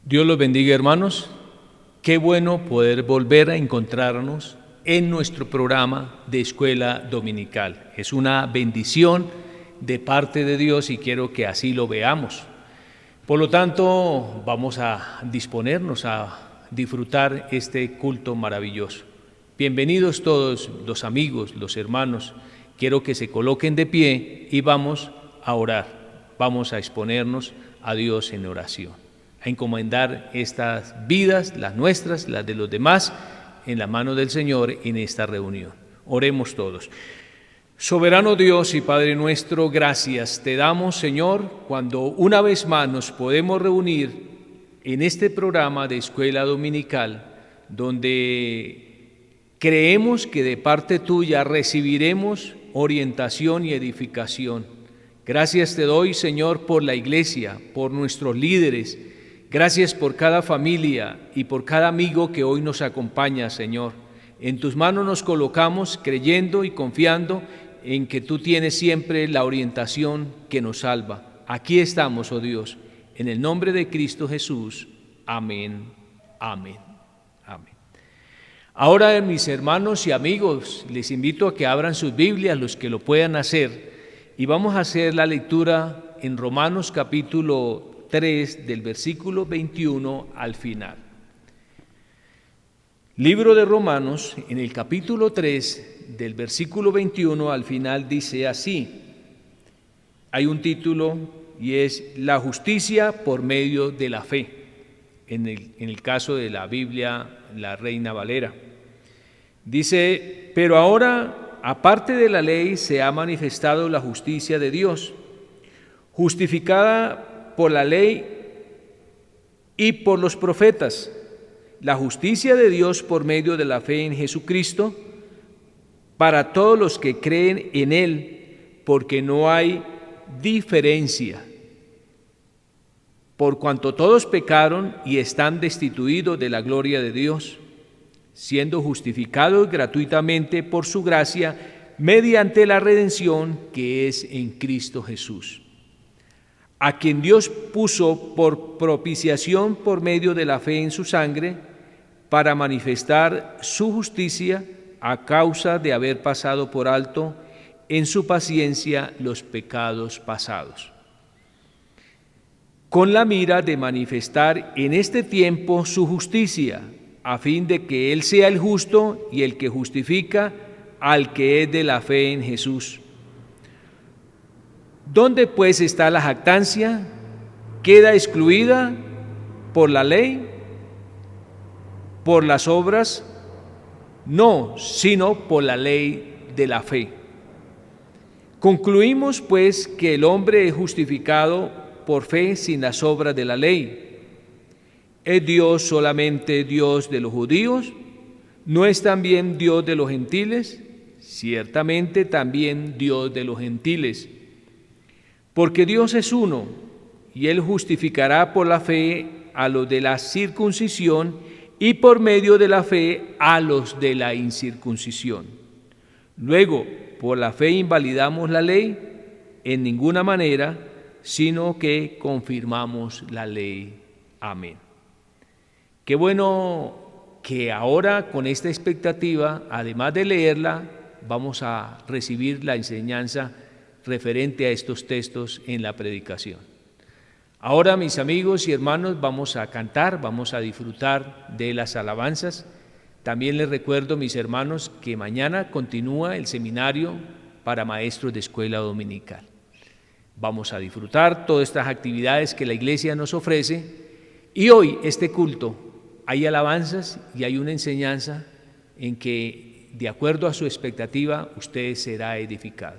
Dios los bendiga, hermanos. Qué bueno poder volver a encontrarnos en nuestro programa de escuela dominical. Es una bendición de parte de Dios y quiero que así lo veamos. Por lo tanto, vamos a disponernos a disfrutar este culto maravilloso. Bienvenidos todos los amigos, los hermanos. Quiero que se coloquen de pie y vamos a orar. Vamos a exponernos a Dios en oración, a encomendar estas vidas, las nuestras, las de los demás, en la mano del Señor en esta reunión. Oremos todos. Soberano Dios y Padre nuestro, gracias te damos, Señor, cuando una vez más nos podemos reunir en este programa de escuela dominical, donde creemos que de parte tuya recibiremos orientación y edificación. Gracias te doy, Señor, por la iglesia, por nuestros líderes. Gracias por cada familia y por cada amigo que hoy nos acompaña, Señor. En tus manos nos colocamos creyendo y confiando en que tú tienes siempre la orientación que nos salva. Aquí estamos, oh Dios, en el nombre de Cristo Jesús. Amén, amén, amén. Ahora, mis hermanos y amigos, les invito a que abran sus Biblias, los que lo puedan hacer, y vamos a hacer la lectura en Romanos capítulo 3, del versículo 21 al final. Libro de Romanos, en el capítulo 3, del versículo 21 al final, dice así. Hay un título y es La justicia por medio de la fe, en el caso de la Biblia, la Reina Valera. Dice, pero ahora, aparte de la ley, se ha manifestado la justicia de Dios, justificada por la ley y por los profetas, la justicia de Dios por medio de la fe en Jesucristo, para todos los que creen en Él, porque no hay diferencia. Por cuanto todos pecaron y están destituidos de la gloria de Dios, siendo justificados gratuitamente por su gracia, mediante la redención que es en Cristo Jesús, a quien Dios puso por propiciación por medio de la fe en su sangre, para manifestar su justicia a causa de haber pasado por alto en su paciencia los pecados pasados, con la mira de manifestar en este tiempo su justicia, a fin de que Él sea el justo y el que justifica al que es de la fe en Jesús. ¿Dónde pues está la jactancia? ¿Queda excluida por la ley? ¿Por las obras? No, sino por la ley de la fe. Concluimos pues que el hombre es justificado por fe sin las obras de la ley. ¿Es Dios solamente Dios de los judíos? ¿No es también Dios de los gentiles? Ciertamente también Dios de los gentiles. Porque Dios es uno, y Él justificará por la fe a los de la circuncisión y por medio de la fe a los de la incircuncisión. Luego, por la fe invalidamos la ley en ninguna manera, sino que confirmamos la ley. Amén. Qué bueno que ahora con esta expectativa, además de leerla, vamos a recibir la enseñanza referente a estos textos en la predicación. Ahora, mis amigos y hermanos, vamos a cantar, vamos a disfrutar de las alabanzas. También les recuerdo, mis hermanos, que mañana continúa el seminario para maestros de escuela dominical. Vamos a disfrutar todas estas actividades que la iglesia nos ofrece y hoy este culto hay alabanzas y hay una enseñanza en que, de acuerdo a su expectativa, usted será edificado.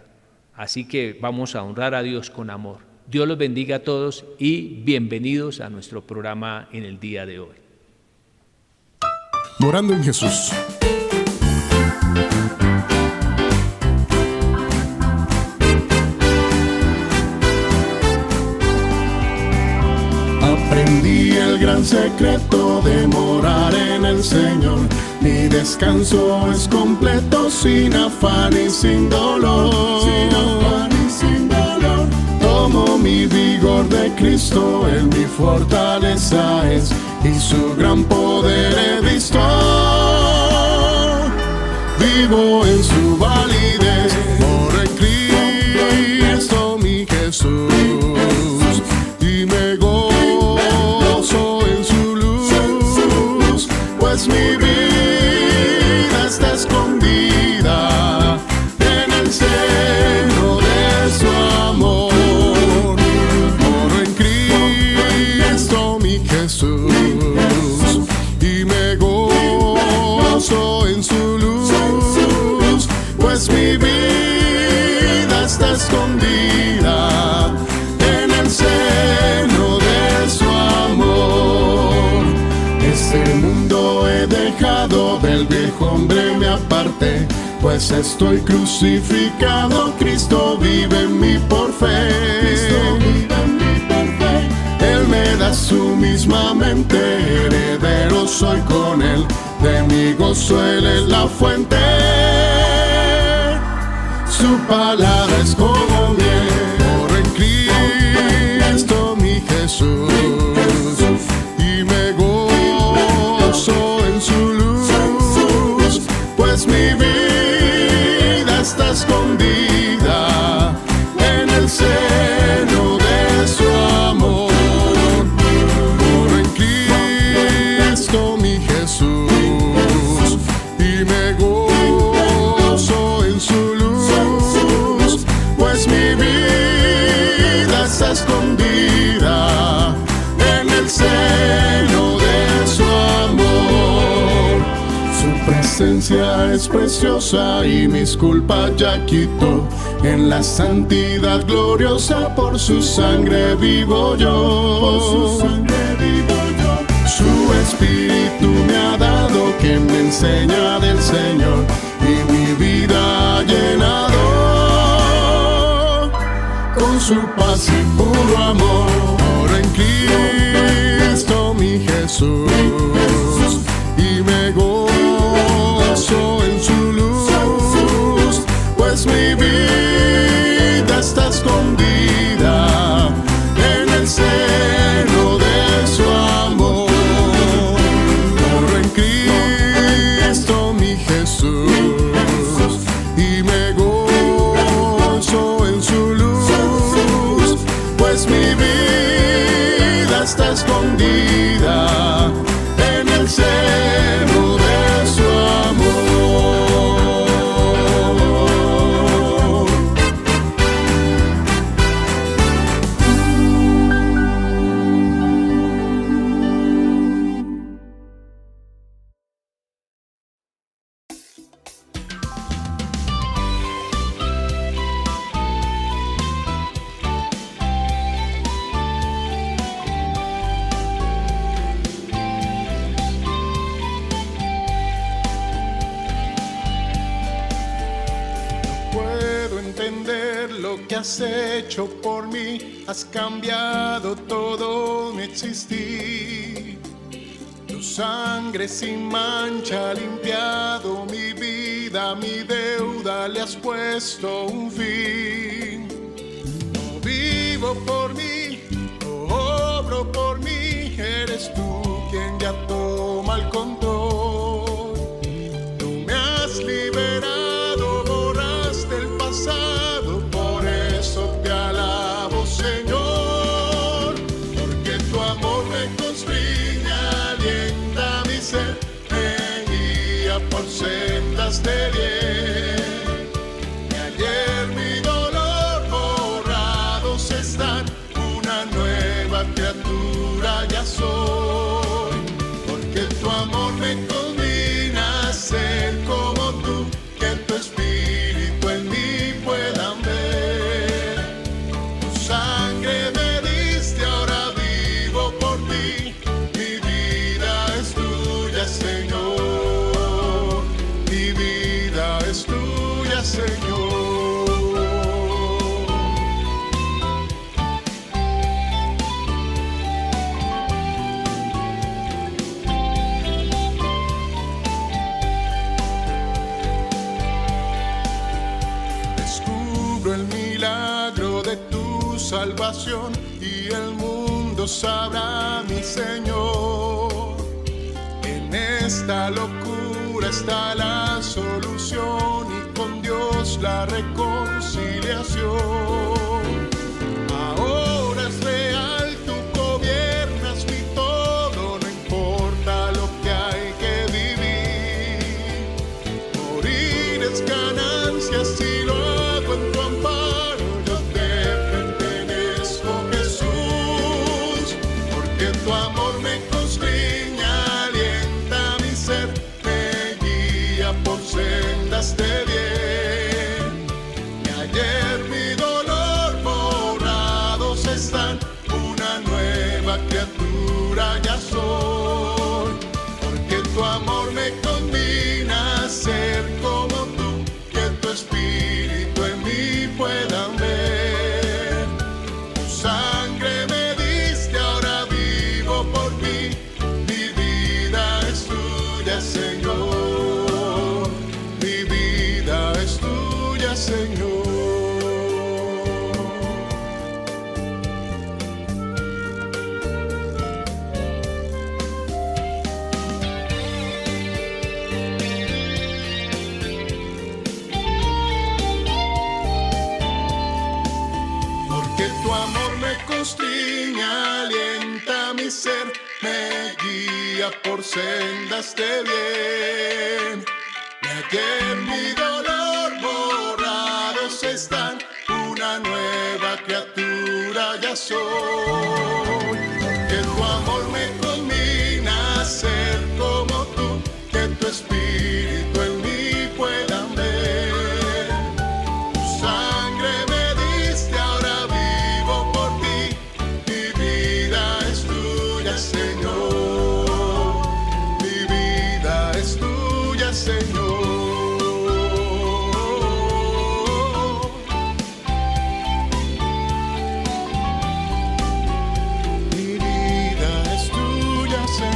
Así que vamos a honrar a Dios con amor. Dios los bendiga a todos y bienvenidos a nuestro programa en el día de hoy. Morando en Jesús. Aprendí el gran secreto de morar en el Señor. Mi descanso es completo, sin afán y sin dolor. Sin afán y sin dolor. como mi vigor de Cristo, Él mi fortaleza es, y su gran poder he visto. Vivo en su validez, por en Cristo mi Jesús, y me gozo en su luz, pues mi vida está escondida en el seno de su amor. Moro en Cristo mi Jesús, y me gozo en su luz, pues mi vida está escondida en el seno de su amor. Este mundo he dejado, del viejo hombre me aparté, pues estoy crucificado, Cristo vive en mí por fe. Él me da su misma mente, heredero soy con Él, de mi gozo Él es la fuente. Su palabra es como miel, por en Cristo mi Jesús, y me gozo en su luz, pues mi vida está escondida en el seno de su amor. Por en Cristo mi Jesús, y me gozo en su luz, pues mi vida está escondida en el seno de su amor. Su presencia es preciosa y mis culpas ya quitó, en la santidad gloriosa por su sangre vivo yo. Su espíritu me ha dado, que me enseña del Señor, y mi vida ha llenado con su paz y puro amor. Por en Cristo mi Jesús, y me gozo en su luz, pues mi vida está escondida en el seno de su amor. Por en Cristo mi Jesús, y me gozo en su luz, pues mi vida está escondida en el seno de su amor. Lo que has hecho por mí, has cambiado todo mi existir. Tu sangre sin mancha ha limpiado mi vida, mi deuda le has puesto un fin. No vivo por mí, no obro por mí, eres tú quien ya toma el control. Tú me has liberado, borraste el pasado, por eso te alabo, Señor, porque tu amor me constriñe, alienta mi ser, me guía por sendas de bien. De ayer mi dolor borrados están, una nueva criatura ya soy, porque tu amor me combina a ser como tú, que tu espíritu en mí puedan ver. Tu sangre me diste, ahora vivo por ti, mi vida es tuya, Señor, mi vida salvación y el mundo sabrá, mi Señor. En esta locura está la solución y con Dios la reconciliación. Ahora es real, tú gobiernas mi todo, no importa lo que hay que vivir. Morir es ganancia si lo hago en tu amparo. Yo te pertenezco, Jesús, porque tu amor me constriña, alienta mi ser, me guía por sendas de bien. Y ayer mi dolor borrados están, una nueva criatura ya soy, porque tu amor me combina a ser como tú, que tu espíritu en mí puedan ver. Tu sangre me diste, ahora vivo por mí, mi vida es tuya, Señor, mi vida es tuya, Señor. Porque tu amor me constriña, alienta mi ser, me guía por sendas de bien. Y ayer mi dolor borrados están, una nueva criatura ya soy. Que tu amor me combina a ser como tú, que tu espíritu en mí puedan ver. Tu sangre me diste, ahora vivo por ti, mi vida es tuya, Señor, mi vida es tuya, Señor. Mi vida es tuya, Señor.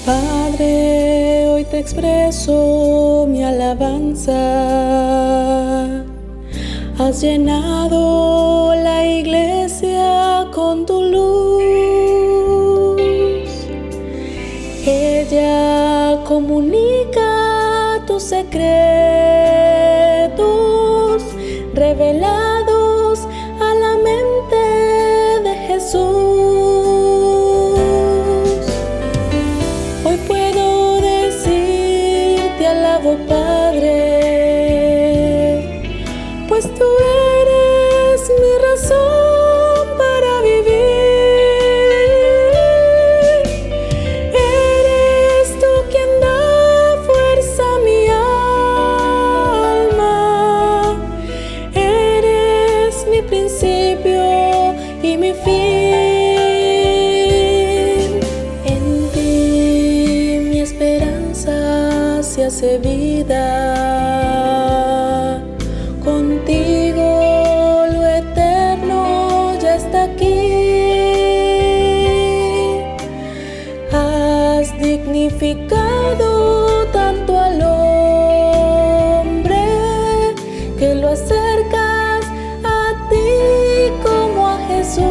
Padre, hoy te expreso mi alabanza. Has llenado la iglesia con tu luz. Ella comunica tus secretos revelados a la mente de Jesús. Hoy puedo decir, te alabo, Padre, pues tú eres mi razón para vivir. Eres tú quien da fuerza a mi alma. Eres mi principio y mi fin. En ti mi esperanza se hace vida. Contigo lo eterno ya está aquí. Has dignificado tanto al hombre que lo acercas a ti como a Jesús.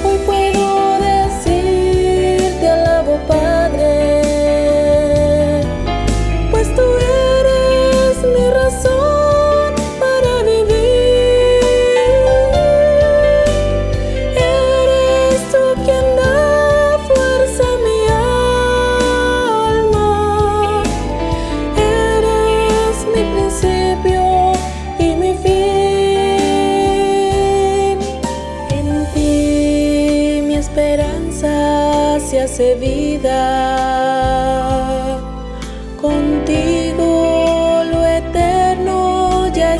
Hoy puedo decir, te alabo, Padre, pues tú eres mi razón para vivir. Eres tú quien da fuerza a mi alma. Eres mi principio y mi fin. En ti mi esperanza se hace vida. Contigo lo eterno ya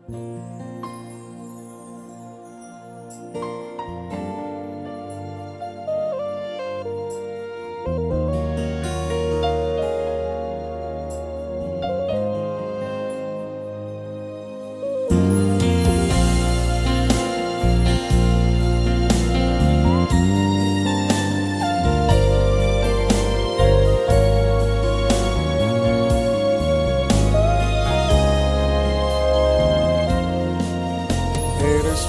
Eres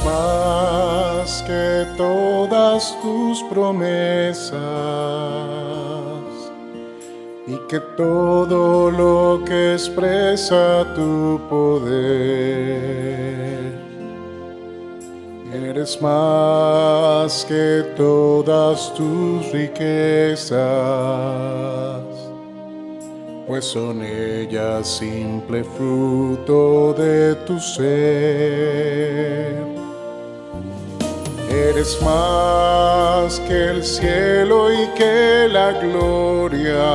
más que todas tus promesas y que todo lo que expresa tu poder. Eres más que todas tus riquezas, pues son ellas simple fruto de tu ser. Eres más que el cielo y que la gloria,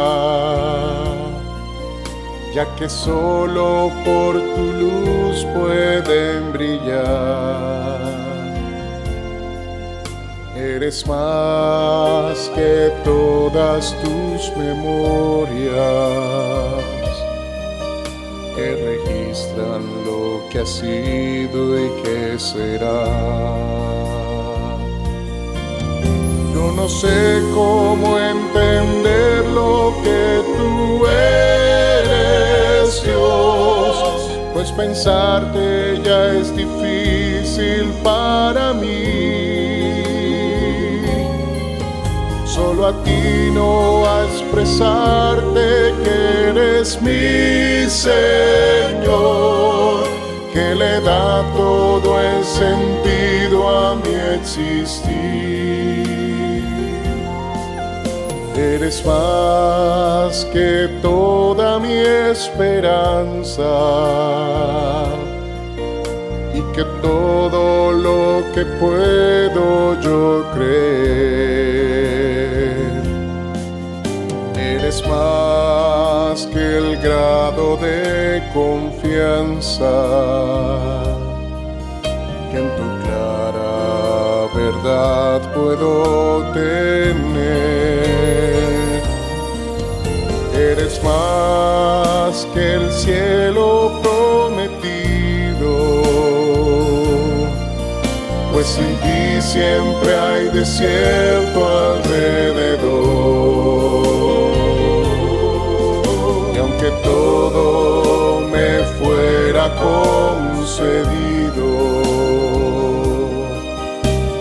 ya que solo por tu luz pueden brillar. Eres más que todas tus memorias, que registran lo que ha sido y que será. Yo no sé cómo entender lo que tú eres, Dios, pues pensarte ya es difícil para mí. Solo a ti no a expresarte que eres mi Señor, que le da todo el sentido a mi existir. Eres más que toda mi esperanza y que todo lo que puedo yo creer. Eres más que el grado de confianza que en tu clara verdad puedo tener. Eres más que el cielo prometido, pues sin ti siempre hay desierto alrededor. Y aunque todo me fuera concedido,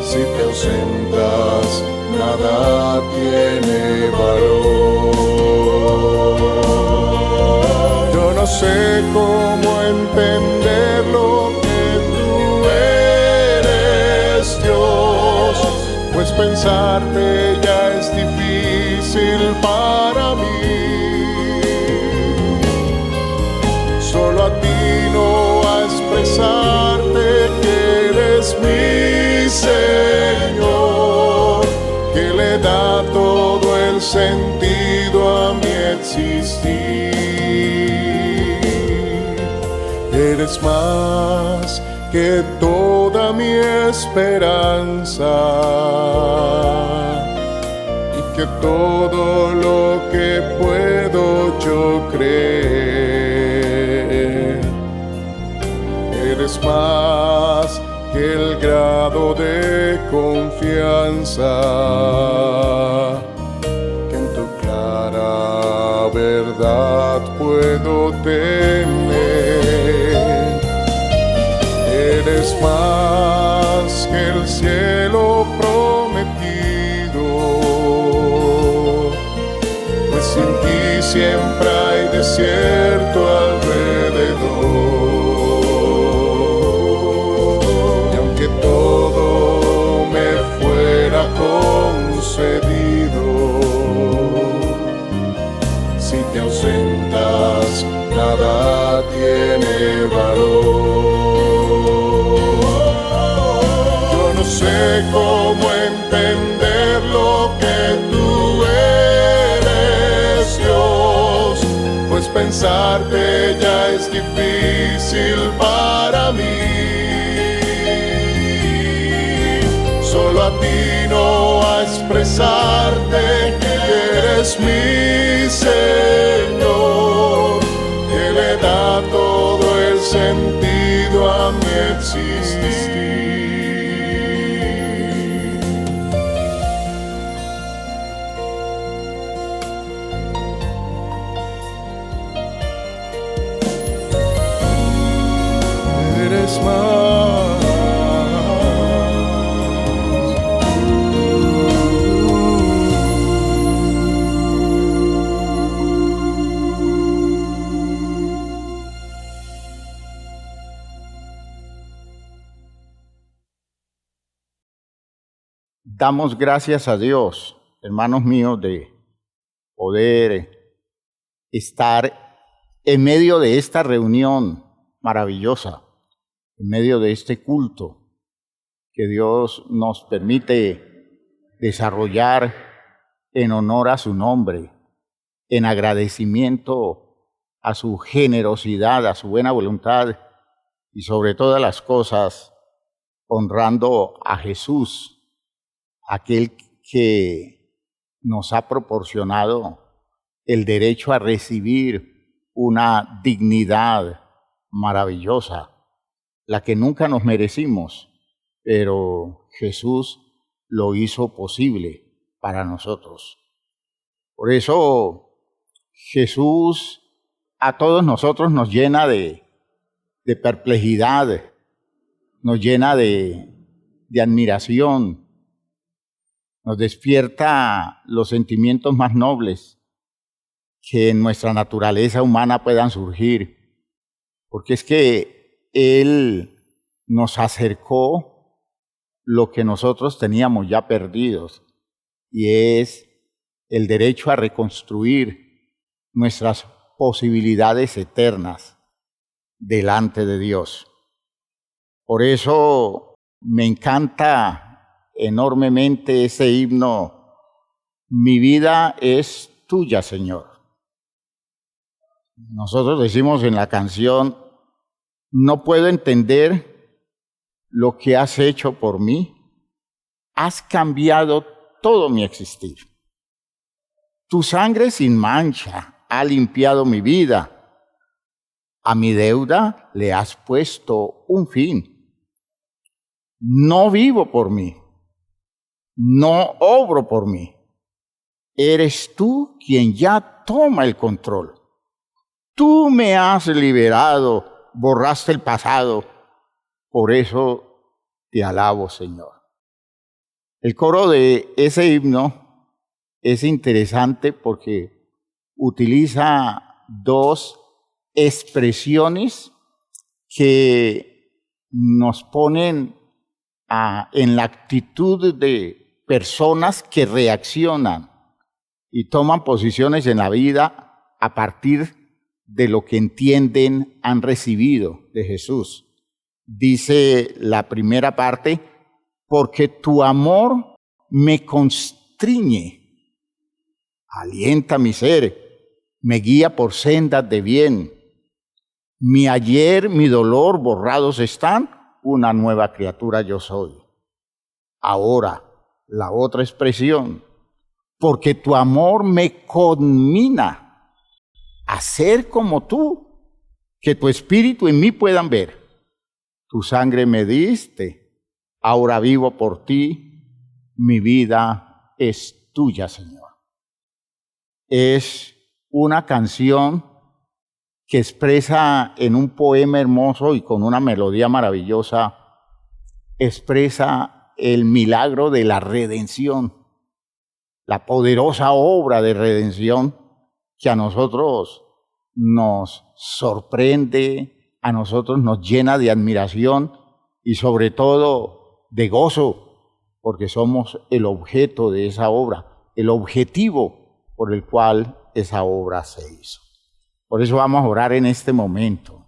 si te ausentas, nada tiene valor. Yo no sé cómo entender lo que tú eres, Dios, pues pensarte ya es difícil para mí. Solo a ti no a expresarte que eres mi Señor, que le da todo el sentido a mi existir. Eres más que toda mi esperanza y que todo lo que puedo yo creer. Eres más que el grado de confianza que en tu clara verdad puedo tener. Eres más que el cielo prometido, pues sin ti siempre hay desierto alrededor. Y aunque todo me fuera concedido, si te ausentas, nada tiene valor. Yo no sé cómo entender lo que tú eres, Dios, pues pensarte ya es difícil para para mí. Solo a ti no a expresarte que eres mi Señor, que le da todo el sentido a mi existir. Eres más. Damos gracias a Dios, hermanos míos, de poder estar en medio de esta reunión maravillosa, en medio de este culto que Dios nos permite desarrollar en honor a su nombre, en agradecimiento a su generosidad, a su buena voluntad y sobre todas las cosas, honrando a Jesús, aquel que nos ha proporcionado el derecho a recibir una dignidad maravillosa, la que nunca nos merecimos, pero Jesús lo hizo posible para nosotros. Por eso Jesús a todos nosotros nos llena de perplejidad, nos llena de admiración, nos despierta los sentimientos más nobles que en nuestra naturaleza humana puedan surgir, porque es que Él nos acercó lo que nosotros teníamos ya perdidos, y es el derecho a reconstruir nuestras posibilidades eternas delante de Dios. Por eso me encanta enormemente ese himno: mi vida es tuya, Señor. Nosotros decimos en la canción: no puedo entender lo que has hecho por mí, has cambiado todo mi existir. Tu sangre sin mancha ha limpiado mi vida, a mi deuda le has puesto un fin. No vivo por mí, no obro por mí. Eres tú quien ya toma el control. Tú me has liberado, borraste el pasado. Por eso te alabo, Señor. El coro de ese himno es interesante porque utiliza dos expresiones que nos ponen en la actitud de personas que reaccionan y toman posiciones en la vida a partir de lo que entienden han recibido de Jesús. Dice la primera parte: porque tu amor me constriñe, alienta mi ser, me guía por sendas de bien. Mi ayer, mi dolor borrados están, una nueva criatura yo soy. Ahora, la otra expresión: porque tu amor me conmina a ser como tú, que tu espíritu en mí puedan ver. Tu sangre me diste, ahora vivo por ti, mi vida es tuya, Señor. Es una canción que expresa en un poema hermoso y con una melodía maravillosa, expresa el milagro de la redención, la poderosa obra de redención que a nosotros nos sorprende, a nosotros nos llena de admiración y sobre todo de gozo, porque somos el objeto de esa obra, el objetivo por el cual esa obra se hizo. Por eso vamos a orar en este momento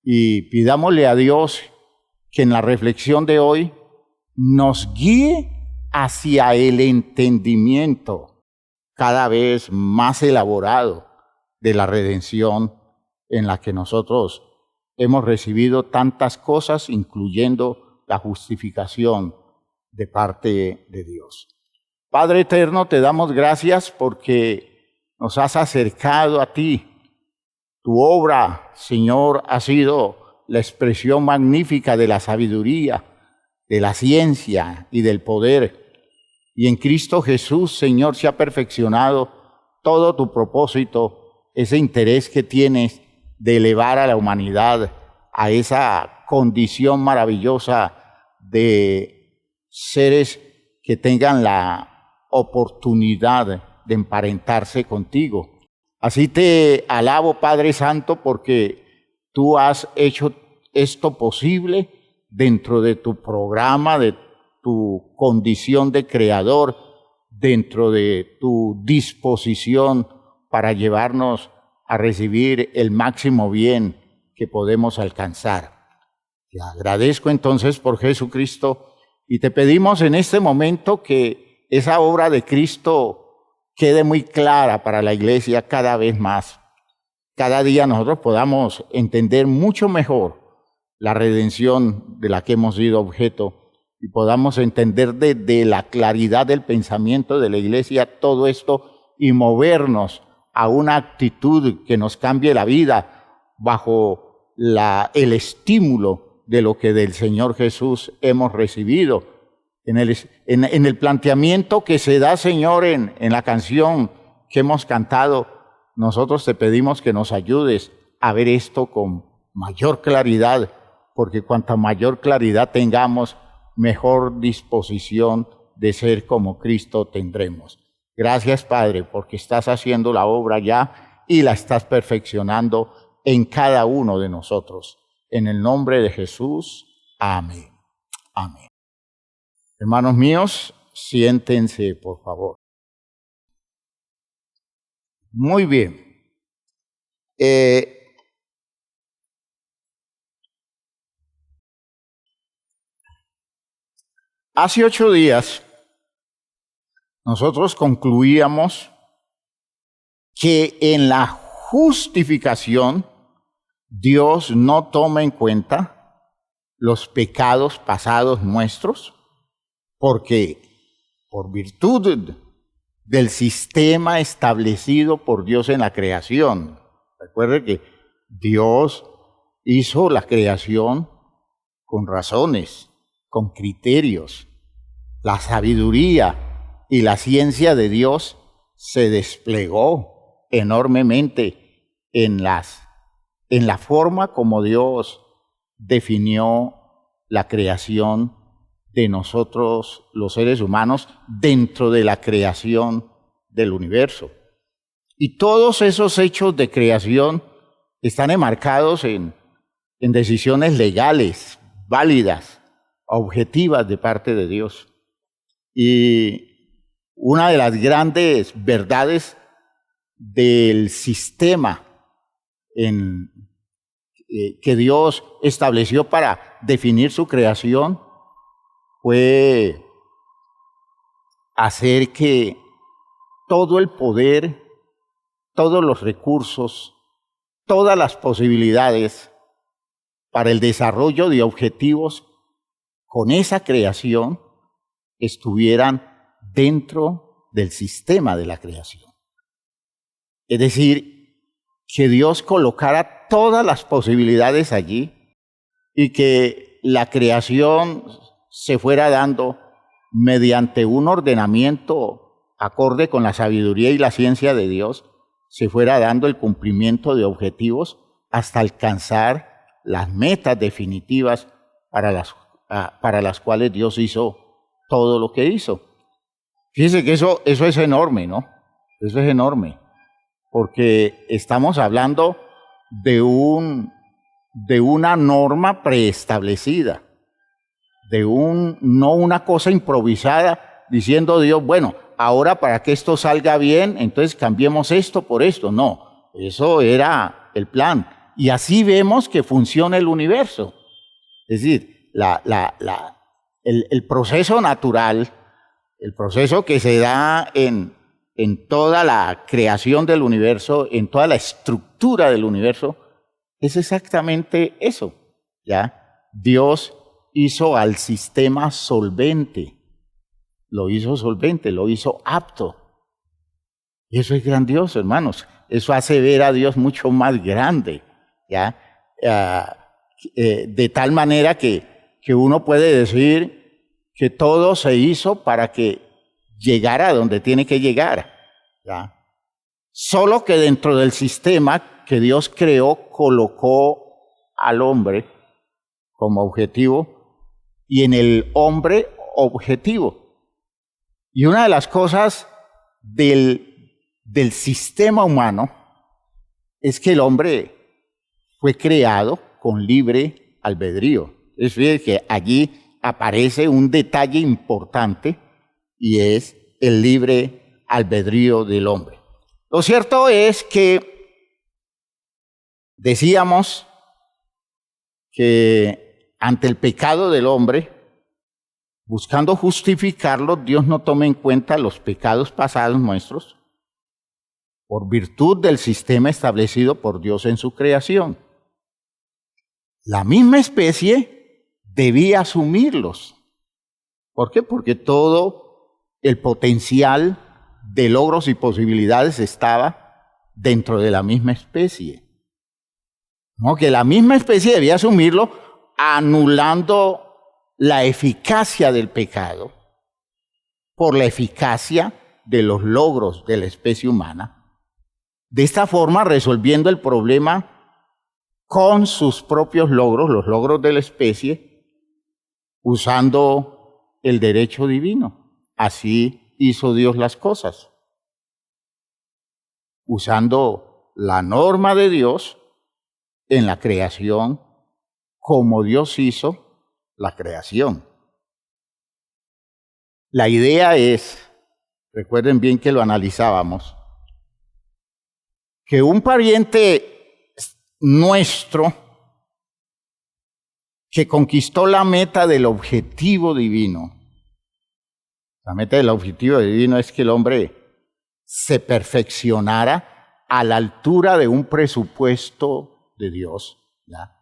y pidámosle a Dios que en la reflexión de hoy nos guíe hacia el entendimiento cada vez más elaborado de la redención en la que nosotros hemos recibido tantas cosas, incluyendo la justificación de parte de Dios. Padre eterno, te damos gracias porque nos has acercado a ti. Tu obra, Señor, ha sido la expresión magnífica de la sabiduría, de la ciencia y del poder. Y en Cristo Jesús, Señor, se ha perfeccionado todo tu propósito, ese interés que tienes de elevar a la humanidad a esa condición maravillosa de seres que tengan la oportunidad de emparentarse contigo. Así te alabo, Padre Santo, porque tú has hecho esto posible dentro de tu programa, de tu condición de creador, dentro de tu disposición para llevarnos a recibir el máximo bien que podemos alcanzar. Te agradezco entonces por Jesucristo y te pedimos en este momento que esa obra de Cristo quede muy clara para la iglesia cada vez más. Cada día nosotros podamos entender mucho mejor la redención de la que hemos sido objeto y podamos entender de la claridad del pensamiento de la iglesia todo esto y movernos a una actitud que nos cambie la vida bajo el estímulo de lo que del Señor Jesús hemos recibido. En el planteamiento que se da, Señor, en la canción que hemos cantado, nosotros te pedimos que nos ayudes a ver esto con mayor claridad, porque cuanta mayor claridad tengamos, mejor disposición de ser como Cristo tendremos. Gracias, Padre, porque estás haciendo la obra ya y la estás perfeccionando en cada uno de nosotros. En el nombre de Jesús, amén. Amén. Hermanos míos, siéntense, por favor. Muy bien. Hace 8 días nosotros concluíamos que en la justificación Dios no toma en cuenta los pecados pasados nuestros, porque por virtud del sistema establecido por Dios en la creación. Recuerde que Dios hizo la creación con razones, con criterios. La sabiduría y la ciencia de Dios se desplegó enormemente en la forma como Dios definió la creación de nosotros, los seres humanos, dentro de la creación del universo. Y todos esos hechos de creación están enmarcados en decisiones legales, válidas, objetivas de parte de Dios. Y una de las grandes verdades del sistema que Dios estableció para definir su creación fue hacer que todo el poder, todos los recursos, todas las posibilidades para el desarrollo de objetivos con esa creación estuvieran dentro del sistema de la creación. Es decir, que Dios colocara todas las posibilidades allí y que la creación se fuera dando mediante un ordenamiento acorde con la sabiduría y la ciencia de Dios, se fuera dando el cumplimiento de objetivos hasta alcanzar las metas definitivas para las cuales Dios hizo todo lo que hizo. Fíjense que eso es enorme, ¿no? Eso es enorme, porque estamos hablando de una norma preestablecida, no una cosa improvisada, diciendo Dios, bueno, ahora para que esto salga bien, entonces cambiemos esto por esto. No, eso era el plan. Y así vemos que funciona el universo. Es decir, el proceso natural, el proceso que se da en toda la creación del universo, en toda la estructura del universo, es exactamente eso, ¿ya? Dios hizo al sistema solvente, lo hizo solvente, lo hizo apto. Y eso es grandioso, hermanos. Eso hace ver a Dios mucho más grande, ¿ya? De tal manera que uno puede decir que todo se hizo para que llegara a donde tiene que llegar, ¿ya? Solo que dentro del sistema que Dios creó, colocó al hombre como objetivo y en el hombre objetivo. Y una de las cosas del sistema humano es que el hombre fue creado con libre albedrío. Es decir, que allí aparece un detalle importante y es el libre albedrío del hombre. Lo cierto es que decíamos que ante el pecado del hombre, buscando justificarlo, Dios no toma en cuenta los pecados pasados nuestros por virtud del sistema establecido por Dios en su creación. La misma especie debía asumirlos. ¿Por qué? Porque todo el potencial de logros y posibilidades estaba dentro de la misma especie. ¿No? Que la misma especie debía asumirlo, anulando la eficacia del pecado por la eficacia de los logros de la especie humana. De esta forma, resolviendo el problema con sus propios logros, los logros de la especie, usando el derecho divino. Así hizo Dios las cosas, usando la norma de Dios en la creación, como Dios hizo la creación. La idea es, recuerden bien que lo analizábamos, que un pariente nuestro que conquistó la meta del objetivo divino. La meta del objetivo divino es que el hombre se perfeccionara a la altura de un presupuesto de Dios, ¿ya?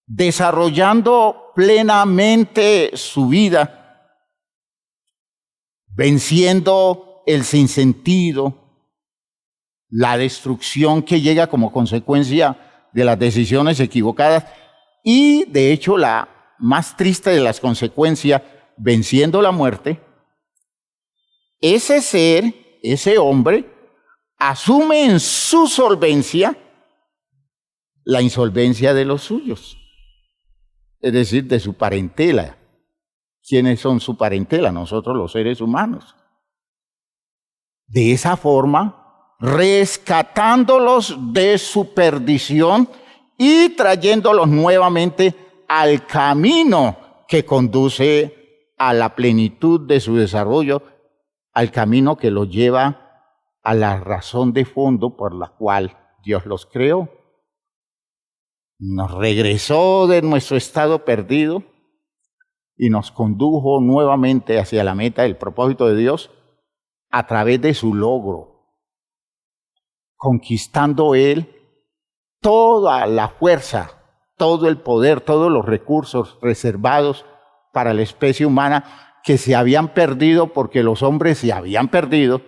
Desarrollando plenamente su vida, venciendo el sinsentido, la destrucción que llega como consecuencia de las decisiones equivocadas y, de hecho, la más triste de las consecuencias, venciendo la muerte. Ese ser, ese hombre, asume en su solvencia la insolvencia de los suyos, es decir, de su parentela. ¿Quiénes son su parentela? Nosotros, los seres humanos. De esa forma, rescatándolos de su perdición y trayéndolos nuevamente al camino que conduce a la plenitud de su desarrollo, al camino que los lleva a la razón de fondo por la cual Dios los creó. Nos regresó de nuestro estado perdido y nos condujo nuevamente hacia la meta del propósito de Dios a través de su logro, conquistando Él toda la fuerza, todo el poder, todos los recursos reservados para la especie humana que se habían perdido porque los hombres se habían perdido,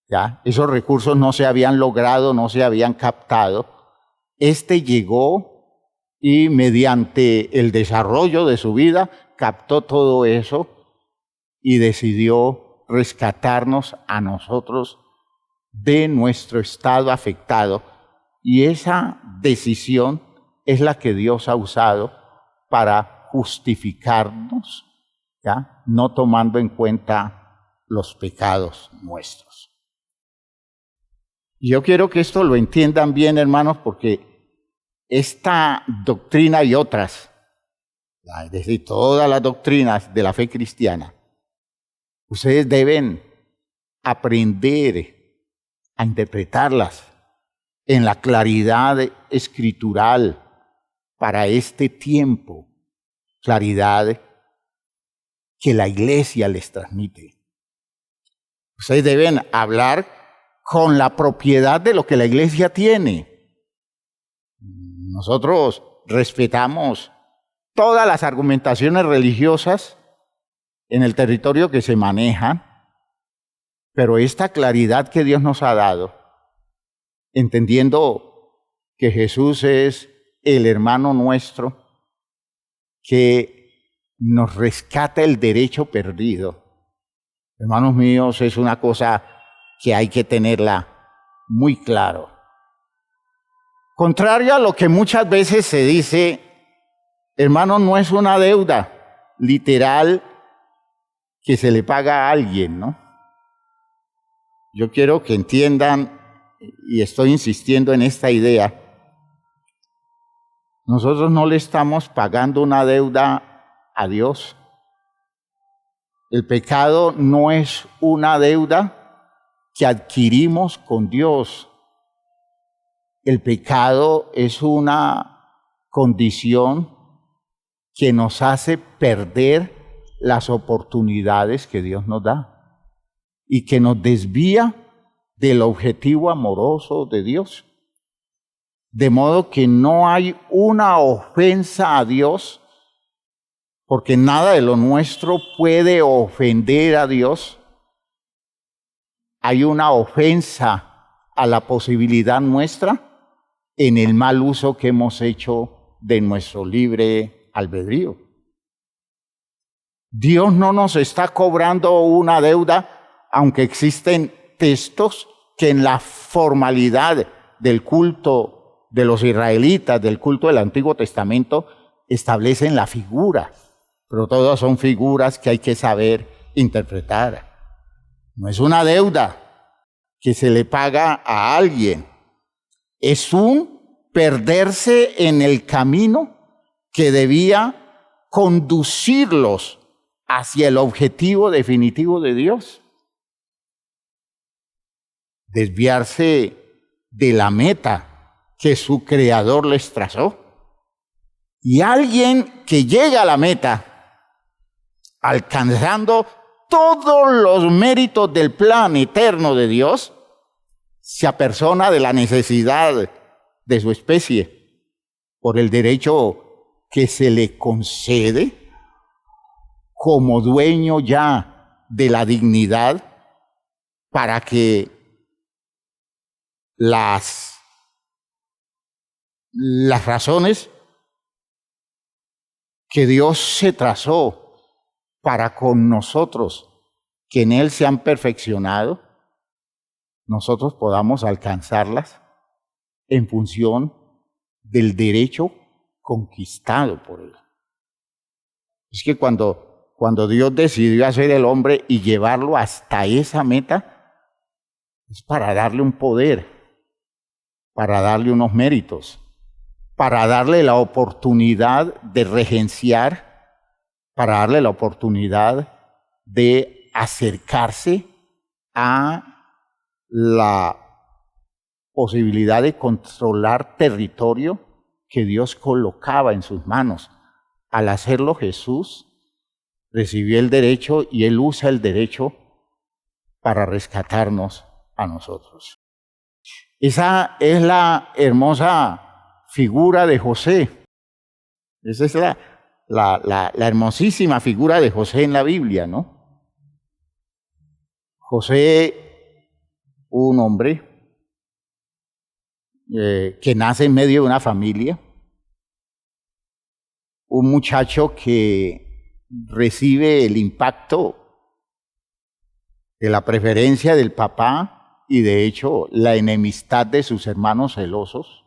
¿ya? Esos recursos no se habían logrado, no se habían captado. Este llegó y mediante el desarrollo de su vida captó todo eso y decidió rescatarnos a nosotros de nuestro estado afectado. Y esa decisión es la que Dios ha usado para justificarnos, ¿ya? No tomando en cuenta los pecados nuestros. Y yo quiero que esto lo entiendan bien, hermanos, porque esta doctrina y otras, es decir, todas las doctrinas de la fe cristiana, ustedes deben aprender a interpretarlas en la claridad escritural para este tiempo, claridad que la iglesia les transmite. Ustedes deben hablar con la propiedad de lo que la iglesia tiene. Nosotros respetamos todas las argumentaciones religiosas en el territorio que se manejan, pero esta claridad que Dios nos ha dado, entendiendo que Jesús es el hermano nuestro, que nos rescata el derecho perdido. Hermanos míos, es una cosa que hay que tenerla muy claro. Contrario a lo que muchas veces se dice, hermano, no es una deuda literal que se le paga a alguien, ¿no? Yo quiero que entiendan, y estoy insistiendo en esta idea, nosotros no le estamos pagando una deuda a Dios. El pecado no es una deuda que adquirimos con Dios. El pecado es una condición que nos hace perder las oportunidades que Dios nos da y que nos desvía del objetivo amoroso de Dios. De modo que no hay una ofensa a Dios, porque nada de lo nuestro puede ofender a Dios. Hay una ofensa a la posibilidad nuestra en el mal uso que hemos hecho de nuestro libre albedrío. Dios no nos está cobrando una deuda, aunque existen textos que en la formalidad del culto de los israelitas, del culto del Antiguo Testamento, establecen la figura, pero todas son figuras que hay que saber interpretar. No es una deuda que se le paga a alguien, es un perderse en el camino que debía conducirlos hacia el objetivo definitivo de Dios. Desviarse de la meta que su Creador les trazó. Y alguien que llega a la meta, alcanzando todos los méritos del plan eterno de Dios, se apersona de la necesidad de su especie por el derecho que se le concede como dueño ya de la dignidad para que las razones que Dios se trazó para con nosotros, que en Él se han perfeccionado, nosotros podamos alcanzarlas en función del derecho conquistado por Él. Es que cuando Dios decidió hacer el hombre y llevarlo hasta esa meta, es para darle un poder, para darle unos méritos, para darle la oportunidad de regenciar, para darle la oportunidad de acercarse a la posibilidad de controlar territorio que Dios colocaba en sus manos. Al hacerlo Jesús recibió el derecho y Él usa el derecho para rescatarnos a nosotros. Esa es la hermosa figura de José. Esa es la hermosísima figura de José en la Biblia, ¿no? José, un hombre que nace en medio de una familia, un muchacho que recibe el impacto de la preferencia del papá y de hecho la enemistad de sus hermanos celosos.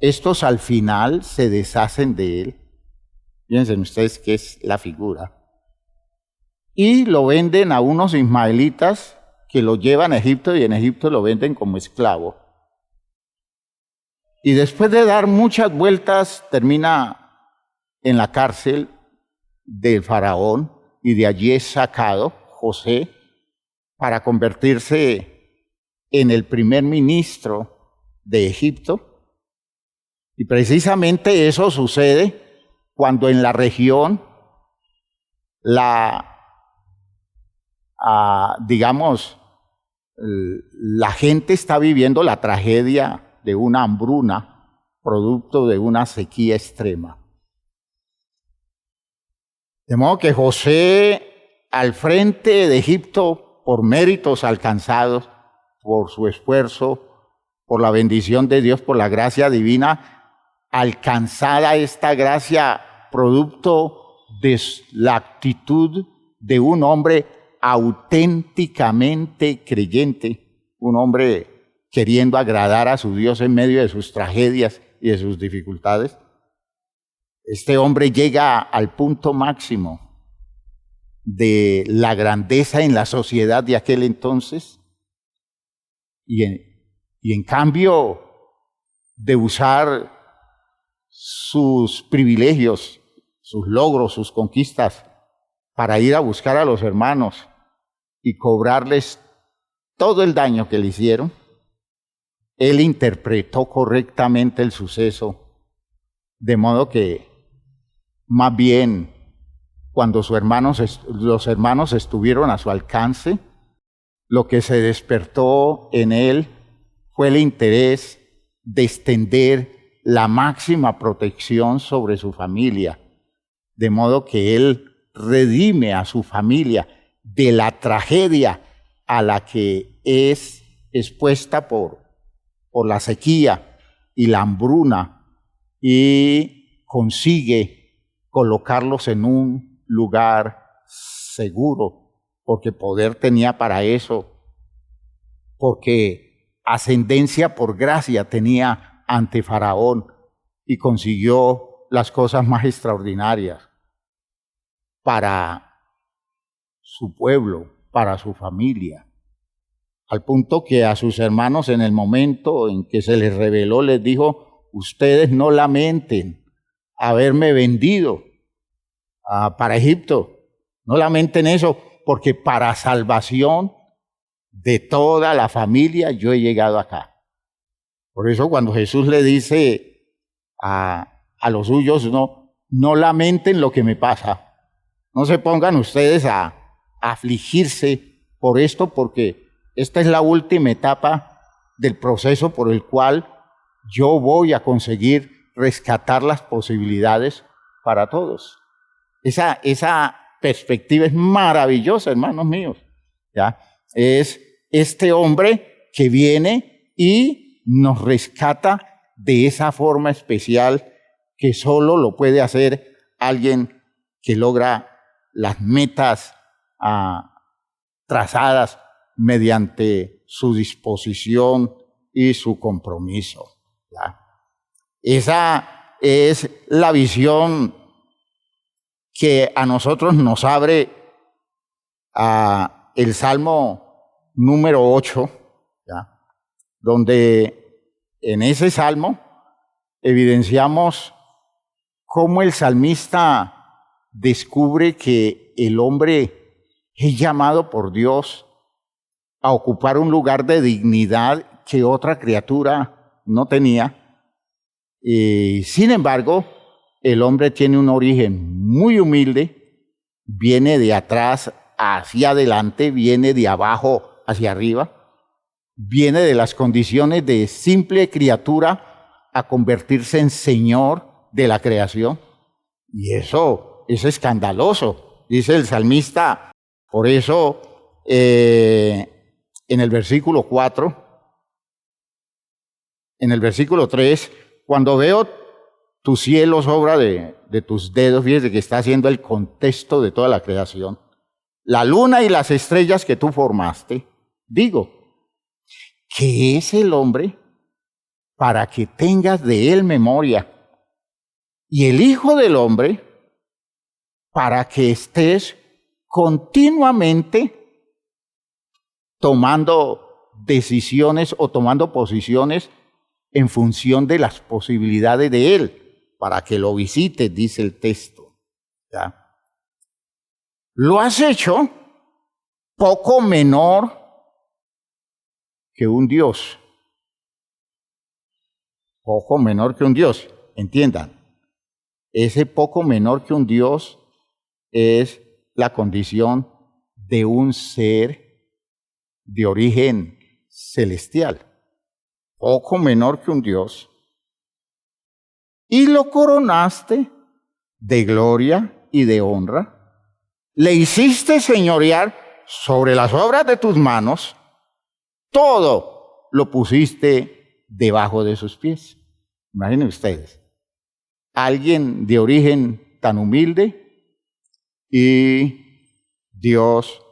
Estos al final se deshacen de él. Fíjense ustedes qué es la figura. Y lo venden a unos ismaelitas que lo llevan a Egipto y en Egipto lo venden como esclavo. Y después de dar muchas vueltas termina en la cárcel del faraón y de allí es sacado José para convertirse en el primer ministro de Egipto. Y precisamente eso sucede cuando en la región la gente está viviendo la tragedia de una hambruna, producto de una sequía extrema. De modo que José, al frente de Egipto, por méritos alcanzados, por su esfuerzo, por la bendición de Dios, por la gracia divina, alcanzada esta gracia, producto de la actitud de un hombre auténticamente creyente, un hombre queriendo agradar a su Dios en medio de sus tragedias y de sus dificultades. Este hombre llega al punto máximo de la grandeza en la sociedad de aquel entonces y en cambio de usar sus privilegios, sus logros, sus conquistas para ir a buscar a los hermanos y cobrarles todo el daño que le hicieron, él interpretó correctamente el suceso, de modo que más bien cuando los hermanos estuvieron a su alcance, lo que se despertó en él fue el interés de extender la máxima protección sobre su familia, de modo que él redime a su familia de la tragedia a la que es expuesta por la sequía y la hambruna, y consigue colocarlos en un lugar seguro, porque poder tenía para eso, porque ascendencia por gracia tenía ante Faraón, y consiguió las cosas más extraordinarias para su pueblo, para su familia, al punto que a sus hermanos en el momento en que se les reveló les dijo: ustedes no lamenten haberme vendido para Egipto, no lamenten eso, porque para salvación de toda la familia yo he llegado acá. Por eso cuando Jesús le dice a los suyos, no lamenten lo que me pasa, no se pongan ustedes a afligirse por esto, porque esta es la última etapa del proceso por el cual yo voy a conseguir rescatar las posibilidades para todos. Esa perspectiva es maravillosa, hermanos míos, ¿ya? Es este hombre que viene y nos rescata de esa forma especial que solo lo puede hacer alguien que logra las metas trazadas mediante su disposición y su compromiso, ¿ya? Esa es la visión que a nosotros nos abre el Salmo número 8, ¿ya? Donde en ese Salmo evidenciamos cómo el salmista descubre que el hombre es llamado por Dios a ocupar un lugar de dignidad que otra criatura no tenía. Sin embargo, el hombre tiene un origen muy humilde, viene de atrás hacia adelante, viene de abajo hacia arriba, viene de las condiciones de simple criatura a convertirse en Señor de la creación. Y eso es escandaloso, dice el salmista. Por eso, en el versículo 4, en el versículo 3, cuando veo tus cielos, obra de tus dedos, fíjese que está haciendo el contexto de toda la creación, la luna y las estrellas que tú formaste, digo, ¿qué es el hombre para que tengas de él memoria? Y el Hijo del Hombre para que estés continuamente tomando decisiones o tomando posiciones en función de las posibilidades de Él, para que lo visites, dice el texto, ¿ya? Lo has hecho poco menor que un Dios. Poco menor que un Dios, entiendan. Ese poco menor que un Dios es la condición de un ser de origen celestial. poco menor que un Dios, y lo coronaste de gloria y de honra. Le hiciste señorear sobre las obras de tus manos, todo lo pusiste debajo de sus pies. Imaginen ustedes, alguien de origen tan humilde y Dios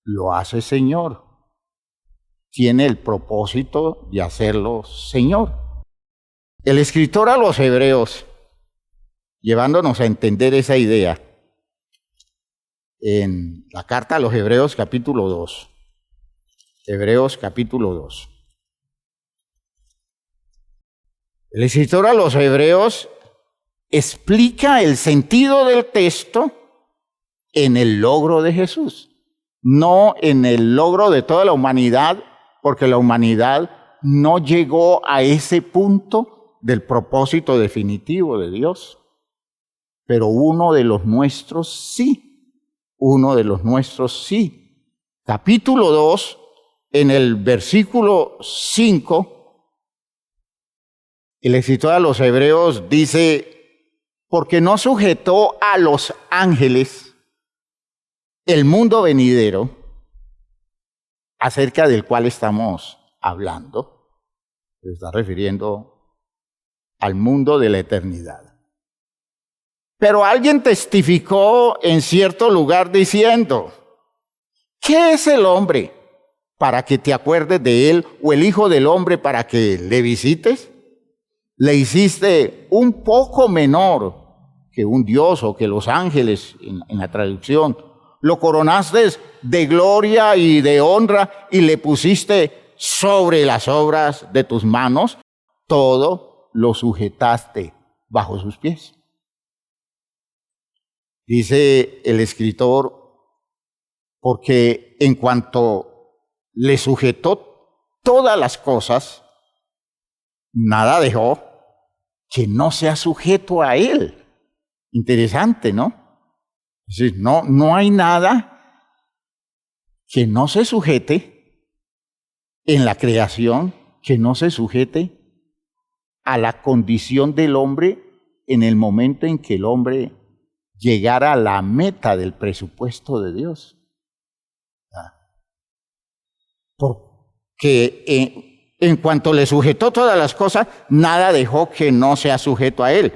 lo hace Señor. Tiene el propósito de hacerlo Señor. El escritor a los Hebreos, llevándonos a entender esa idea, en la carta a los Hebreos capítulo 2, Hebreos capítulo 2. El escritor a los Hebreos explica el sentido del texto en el logro de Jesús, no en el logro de toda la humanidad, porque la humanidad no llegó a ese punto del propósito definitivo de Dios. Pero uno de los nuestros sí, uno de los nuestros sí. Capítulo 2, en el versículo 5, el escritor a los Hebreos dice, porque no sujetó a los ángeles el mundo venidero, acerca del cual estamos hablando, se está refiriendo al mundo de la eternidad. Pero alguien testificó en cierto lugar diciendo, ¿qué es el hombre para que te acuerdes de él, o el hijo del hombre para que le visites? Le hiciste un poco menor que un dios o que los ángeles en la traducción. Lo coronaste de gloria y de honra y le pusiste sobre las obras de tus manos. Todo lo sujetaste bajo sus pies. Dice el escritor, porque en cuanto le sujetó todas las cosas, nada dejó que no sea sujeto a él. Interesante, ¿no? Es decir, no hay nada que no se sujete en la creación, que no se sujete a la condición del hombre en el momento en que el hombre llegara a la meta del presupuesto de Dios. Porque en cuanto le sujetó todas las cosas, nada dejó que no sea sujeto a él.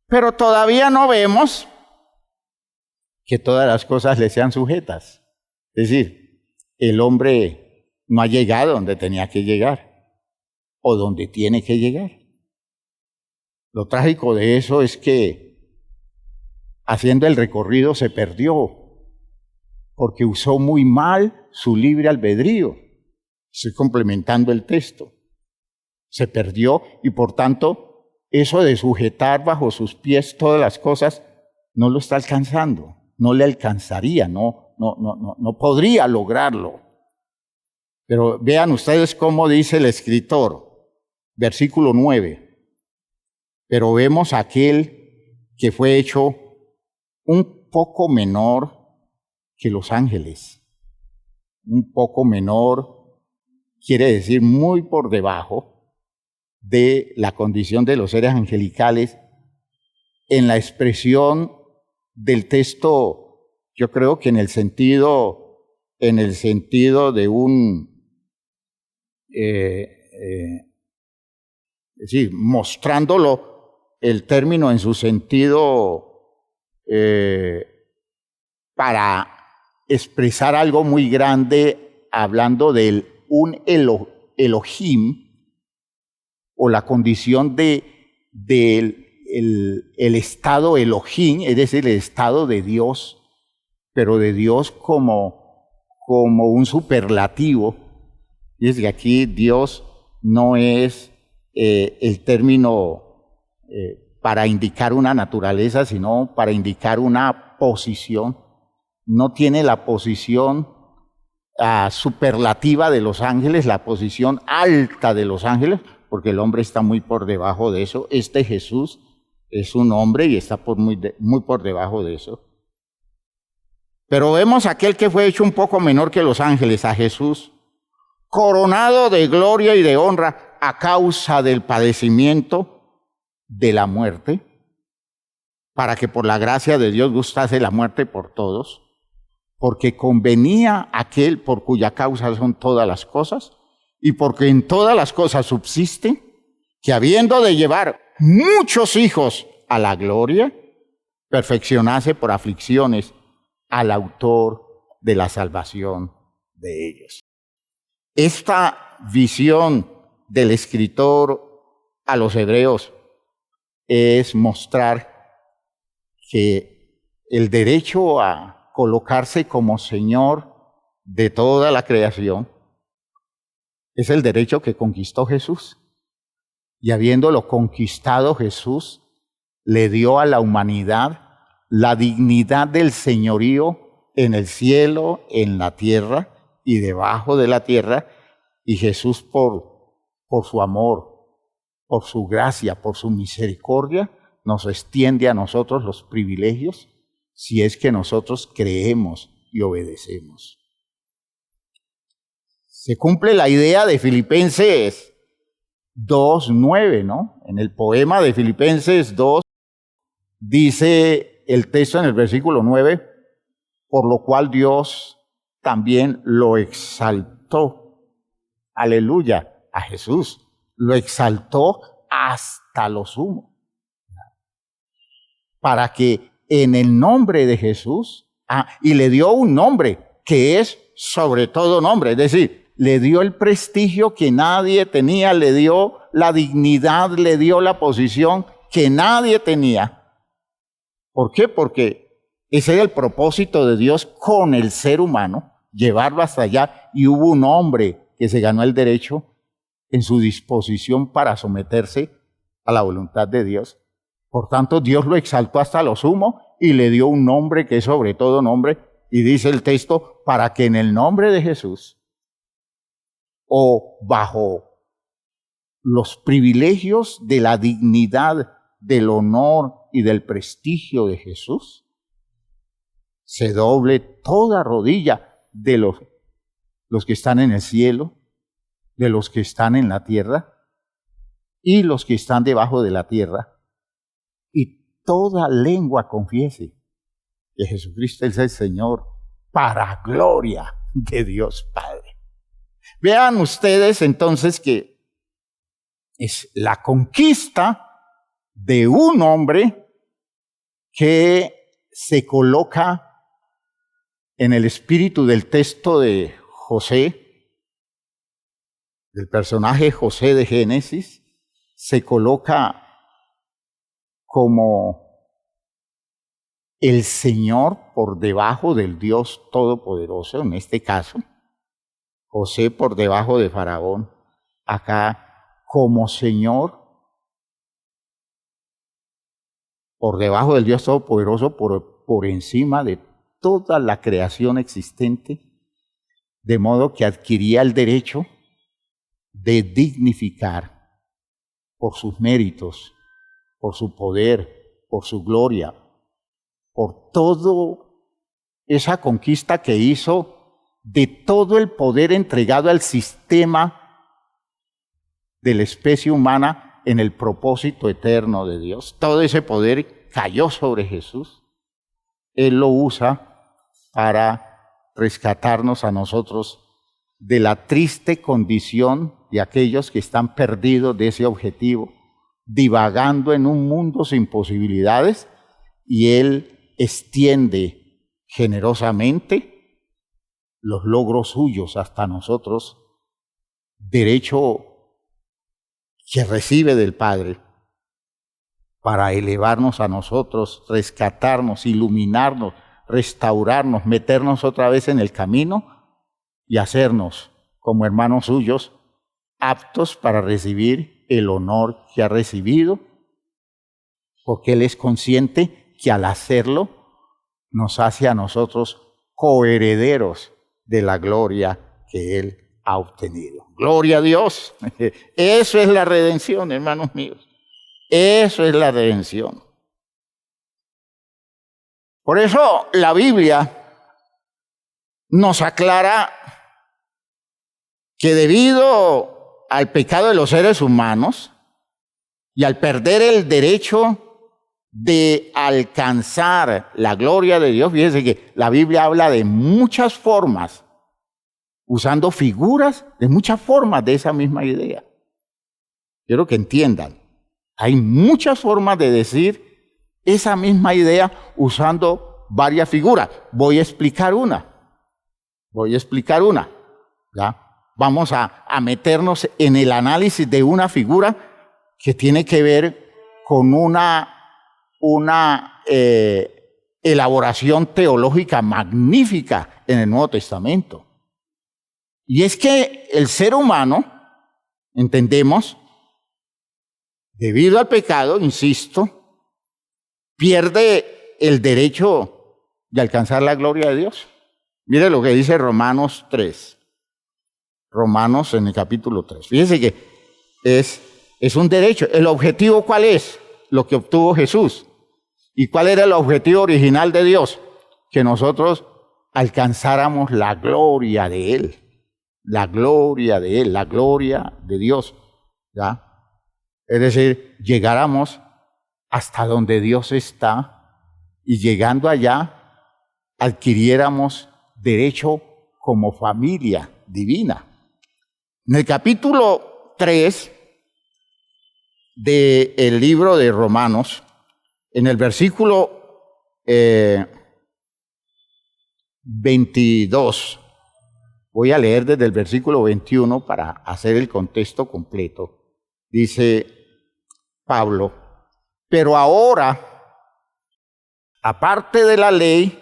Pero todavía no vemos que todas las cosas le sean sujetas. Es decir, el hombre no ha llegado donde tenía que llegar o donde tiene que llegar. Lo trágico de eso es que haciendo el recorrido se perdió porque usó muy mal su libre albedrío. Estoy complementando el texto. Se perdió y por tanto eso de sujetar bajo sus pies todas las cosas no lo está alcanzando. No le alcanzaría, no podría lograrlo. Pero vean ustedes cómo dice el escritor, versículo 9. Pero vemos a aquel que fue hecho un poco menor que los ángeles. Un poco menor quiere decir muy por debajo de la condición de los seres angelicales en la expresión del texto, yo creo que en el sentido de un, es decir, mostrándolo el término en su sentido para expresar algo muy grande, hablando de un Elohim, o la condición del el estado Elohim, es decir, el estado de Dios, pero de Dios como un superlativo. Y es que aquí Dios no es el término para indicar una naturaleza, sino para indicar una posición. No tiene la posición superlativa de los ángeles, la posición alta de los ángeles, porque el hombre está muy por debajo de eso. Este Jesús es un hombre y está muy por debajo de eso. Pero vemos a aquel que fue hecho un poco menor que los ángeles, a Jesús, coronado de gloria y de honra, a causa del padecimiento de la muerte, para que por la gracia de Dios gustase la muerte por todos, porque convenía aquel por cuya causa son todas las cosas, y porque en todas las cosas subsiste, que habiendo de llevar muchos hijos a la gloria, perfeccionase por aflicciones al autor de la salvación de ellos. Esta visión del escritor a los hebreos es mostrar que el derecho a colocarse como Señor de toda la creación es el derecho que conquistó Jesús. Y habiéndolo conquistado Jesús, le dio a la humanidad la dignidad del señorío en el cielo, en la tierra y debajo de la tierra. Y Jesús por su amor, por su gracia, por su misericordia, nos extiende a nosotros los privilegios si es que nosotros creemos y obedecemos. Se cumple la idea de Filipenses 2:9, ¿no? En el poema de Filipenses 2 dice el texto en el versículo 9, por lo cual Dios también lo exaltó. Aleluya, a Jesús. Lo exaltó hasta lo sumo. Para que en el nombre de Jesús, y le dio un nombre que es sobre todo nombre, es decir, le dio el prestigio que nadie tenía, le dio la dignidad, le dio la posición que nadie tenía. ¿Por qué? Porque ese era el propósito de Dios con el ser humano, llevarlo hasta allá, y hubo un hombre que se ganó el derecho en su disposición para someterse a la voluntad de Dios. Por tanto, Dios lo exaltó hasta lo sumo y le dio un nombre que es sobre todo nombre, y dice el texto, para que en el nombre de Jesús, o bajo los privilegios de la dignidad, del honor y del prestigio de Jesús, se doble toda rodilla de los que están en el cielo, de los que están en la tierra y los que están debajo de la tierra, y toda lengua confiese que Jesucristo es el Señor, para gloria de Dios Padre. Vean ustedes entonces que es la conquista de un hombre que se coloca en el espíritu del texto de José, del personaje José de Génesis, se coloca como el Señor por debajo del Dios Todopoderoso, en este caso, José por debajo de Faraón, acá como Señor por debajo del Dios Todopoderoso, por encima de toda la creación existente, de modo que adquiría el derecho de dignificar por sus méritos, por su poder, por su gloria, por toda esa conquista que hizo de todo el poder entregado al sistema de la especie humana en el propósito eterno de Dios. Todo ese poder cayó sobre Jesús. Él lo usa para rescatarnos a nosotros de la triste condición de aquellos que están perdidos de ese objetivo, divagando en un mundo sin posibilidades, y Él extiende generosamente los logros suyos hasta nosotros, derecho que recibe del Padre, para elevarnos a nosotros, rescatarnos, iluminarnos, restaurarnos, meternos otra vez en el camino y hacernos, como hermanos suyos, aptos para recibir el honor que ha recibido, porque Él es consciente que al hacerlo nos hace a nosotros coherederos de la gloria que Él ha obtenido. Gloria a Dios. Eso es la redención, hermanos míos. Eso es la redención. Por eso la Biblia nos aclara que debido al pecado de los seres humanos y al perder el derecho de alcanzar la gloria de Dios, fíjense que la Biblia habla de muchas formas, usando figuras de muchas formas de esa misma idea. Quiero que entiendan, hay muchas formas de decir esa misma idea usando varias figuras. Voy a explicar una. ¿Ya? Vamos a meternos en el análisis de una figura que tiene que ver con una elaboración teológica magnífica en el Nuevo Testamento. Y es que el ser humano, entendemos, debido al pecado, insisto, pierde el derecho de alcanzar la gloria de Dios. Mire lo que dice Romanos 3. Romanos en el capítulo 3. Fíjese que es un derecho. ¿El objetivo cuál es? Lo que obtuvo Jesús. ¿Y cuál era el objetivo original de Dios? Que nosotros alcanzáramos la gloria de Él. La gloria de Él, la gloria de Dios. ¿Ya? Es decir, llegáramos hasta donde Dios está y llegando allá adquiriéramos derecho como familia divina. En el capítulo 3 del libro de Romanos, en el versículo 22, voy a leer desde el versículo 21 para hacer el contexto completo. Dice Pablo, pero ahora, aparte de la ley,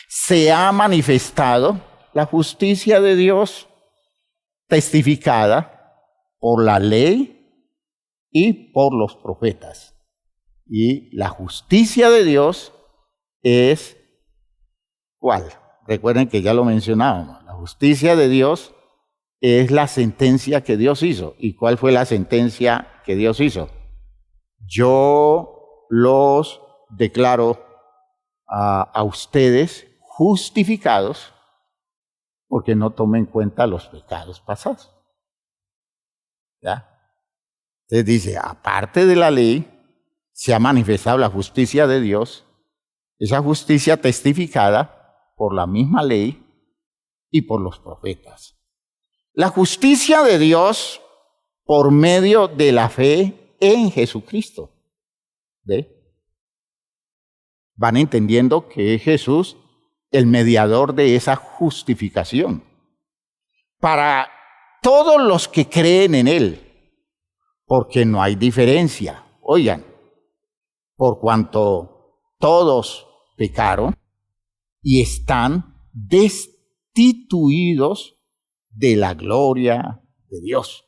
se ha manifestado la justicia de Dios testificada por la ley y por los profetas. Y la justicia de Dios es ¿cuál? Recuerden que ya lo mencionábamos. La justicia de Dios es la sentencia que Dios hizo. ¿Y cuál fue la sentencia que Dios hizo? Yo los declaro a ustedes justificados porque no tomen en cuenta los pecados pasados. ¿Ya? Entonces dice, aparte de la ley, se ha manifestado la justicia de Dios, esa justicia testificada por la misma ley y por los profetas. La justicia de Dios por medio de la fe en Jesucristo. ¿Ve? Van entendiendo que es Jesús el mediador de esa justificación. Para todos los que creen en Él, porque no hay diferencia. Oigan, por cuanto todos pecaron y están destituidos de la gloria de Dios,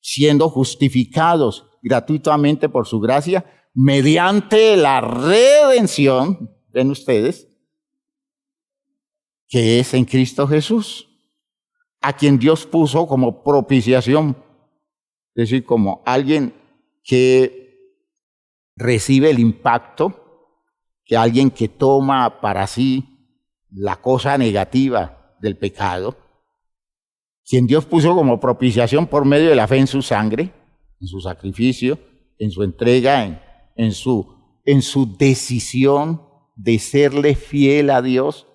siendo justificados gratuitamente por su gracia mediante la redención, ven ustedes, que es en Cristo Jesús, a quien Dios puso como propiciación, es decir, como alguien que recibe el impacto, que alguien que toma para sí la cosa negativa del pecado, quien Dios puso como propiciación por medio de la fe en su sangre, en su sacrificio, en su entrega, en su decisión de serle fiel a Dios,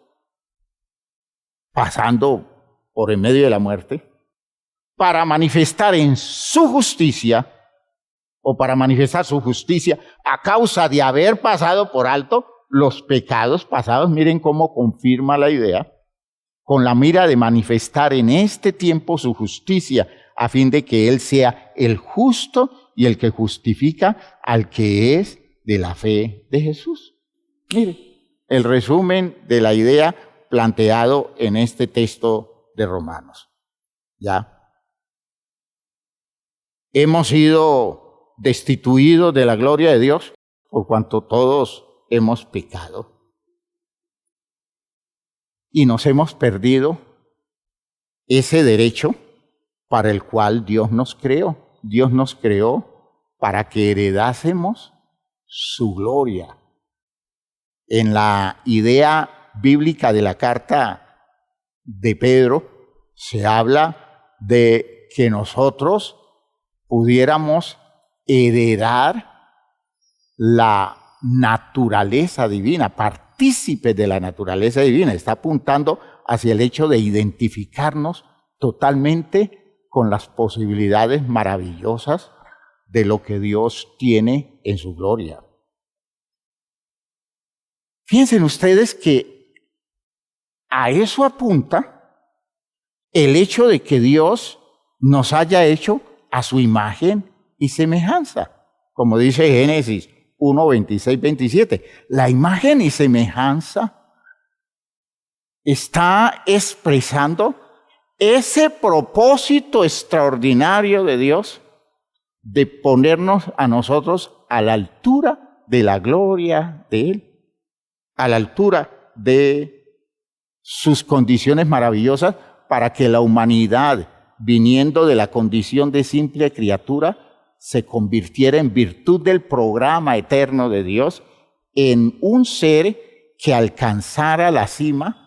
pasando por en medio de la muerte, para manifestar en su justicia, o para manifestar su justicia a causa de haber pasado por alto los pecados pasados. Miren cómo confirma la idea, con la mira de manifestar en este tiempo su justicia, a fin de que Él sea el justo y el que justifica al que es de la fe de Jesús. Mire, el resumen de la idea planteado en este texto de Romanos. ¿Ya? Hemos sido destituidos de la gloria de Dios por cuanto todos hemos pecado. Y nos hemos perdido ese derecho para el cual Dios nos creó. Dios nos creó para que heredásemos su gloria. En la idea bíblica de la carta de Pedro se habla de que nosotros pudiéramos heredar la naturaleza divina, partícipes de la naturaleza divina. Está apuntando hacia el hecho de identificarnos totalmente con las posibilidades maravillosas de lo que Dios tiene en su gloria. Fíjense ustedes que a eso apunta el hecho de que Dios nos haya hecho a su imagen y semejanza, como dice Génesis 1, 26, 27. La imagen y semejanza está expresando ese propósito extraordinario de Dios de ponernos a nosotros a la altura de la gloria de Él, a la altura de sus condiciones maravillosas, para que la humanidad, viniendo de la condición de simple criatura, se convirtiera en virtud del programa eterno de Dios en un ser que alcanzara la cima,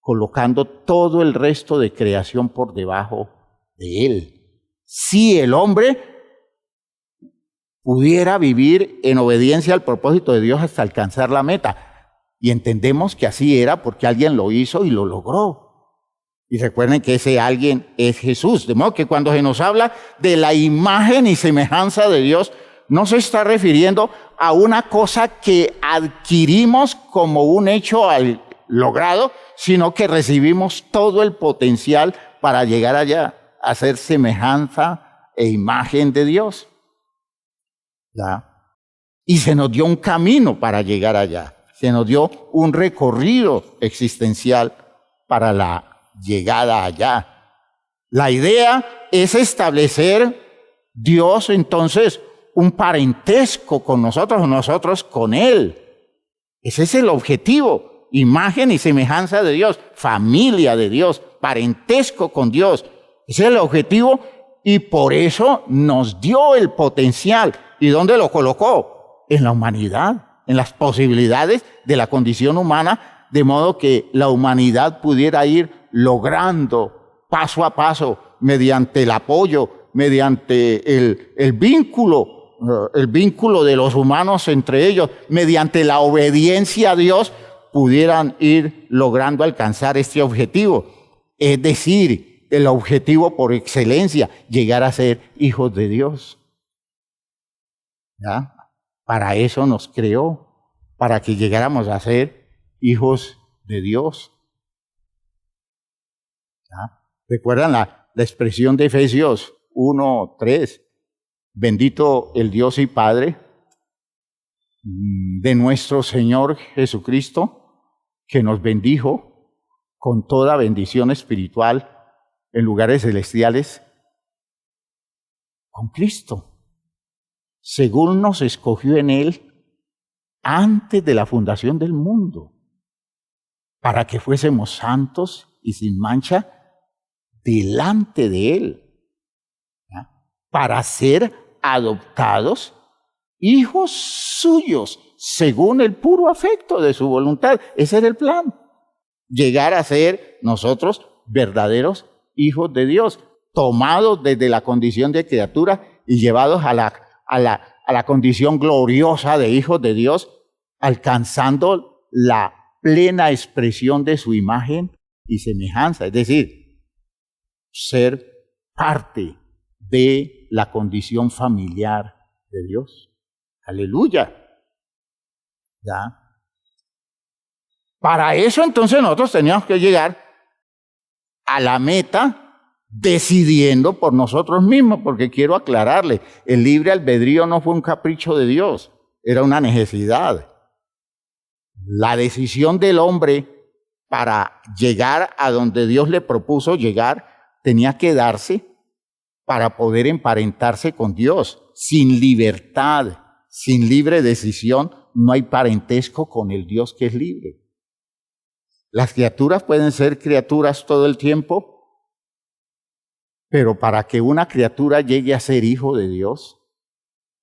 colocando todo el resto de creación por debajo de Él. Si el hombre pudiera vivir en obediencia al propósito de Dios hasta alcanzar la meta. Y entendemos que así era porque alguien lo hizo y lo logró. Y recuerden que ese alguien es Jesús. De modo que cuando se nos habla de la imagen y semejanza de Dios, no se está refiriendo a una cosa que adquirimos como un hecho logrado, sino que recibimos todo el potencial para llegar allá, a ser semejanza e imagen de Dios. ¿Ya? Y se nos dio un camino para llegar allá. Se nos dio un recorrido existencial para la llegada allá. La idea es establecer Dios entonces un parentesco con nosotros o nosotros con Él. Ese es el objetivo, imagen y semejanza de Dios, familia de Dios, parentesco con Dios. Ese es el objetivo y por eso nos dio el potencial. ¿Y dónde lo colocó? En la humanidad, en las posibilidades de la condición humana, de modo que la humanidad pudiera ir logrando paso a paso, mediante el apoyo, mediante el vínculo de los humanos entre ellos, mediante la obediencia a Dios, pudieran ir logrando alcanzar este objetivo. Es decir, el objetivo por excelencia, llegar a ser hijos de Dios. ¿Ya? Para eso nos creó, para que llegáramos a ser hijos de Dios. ¿Ya? ¿Recuerdan la expresión de Efesios 1:3? Bendito el Dios y Padre de nuestro Señor Jesucristo, que nos bendijo con toda bendición espiritual en lugares celestiales con Cristo, según nos escogió en Él antes de la fundación del mundo, para que fuésemos santos y sin mancha delante de Él, ¿ya? Para ser adoptados hijos suyos según el puro afecto de su voluntad. Ese era el plan, llegar a ser nosotros verdaderos hijos de Dios, tomados desde la condición de criatura y llevados a la condición gloriosa de hijos de Dios, alcanzando la plena expresión de su imagen y semejanza, es decir, ser parte de la condición familiar de Dios. Aleluya. ¿Ya? Para eso entonces nosotros teníamos que llegar a la meta decidiendo por nosotros mismos, porque quiero aclararle, el libre albedrío no fue un capricho de Dios, era una necesidad. La decisión del hombre para llegar a donde Dios le propuso llegar tenía que darse para poder emparentarse con Dios. Sin libertad, sin libre decisión, no hay parentesco con el Dios que es libre. Las criaturas pueden ser criaturas todo el tiempo, pero para que una criatura llegue a ser hijo de Dios,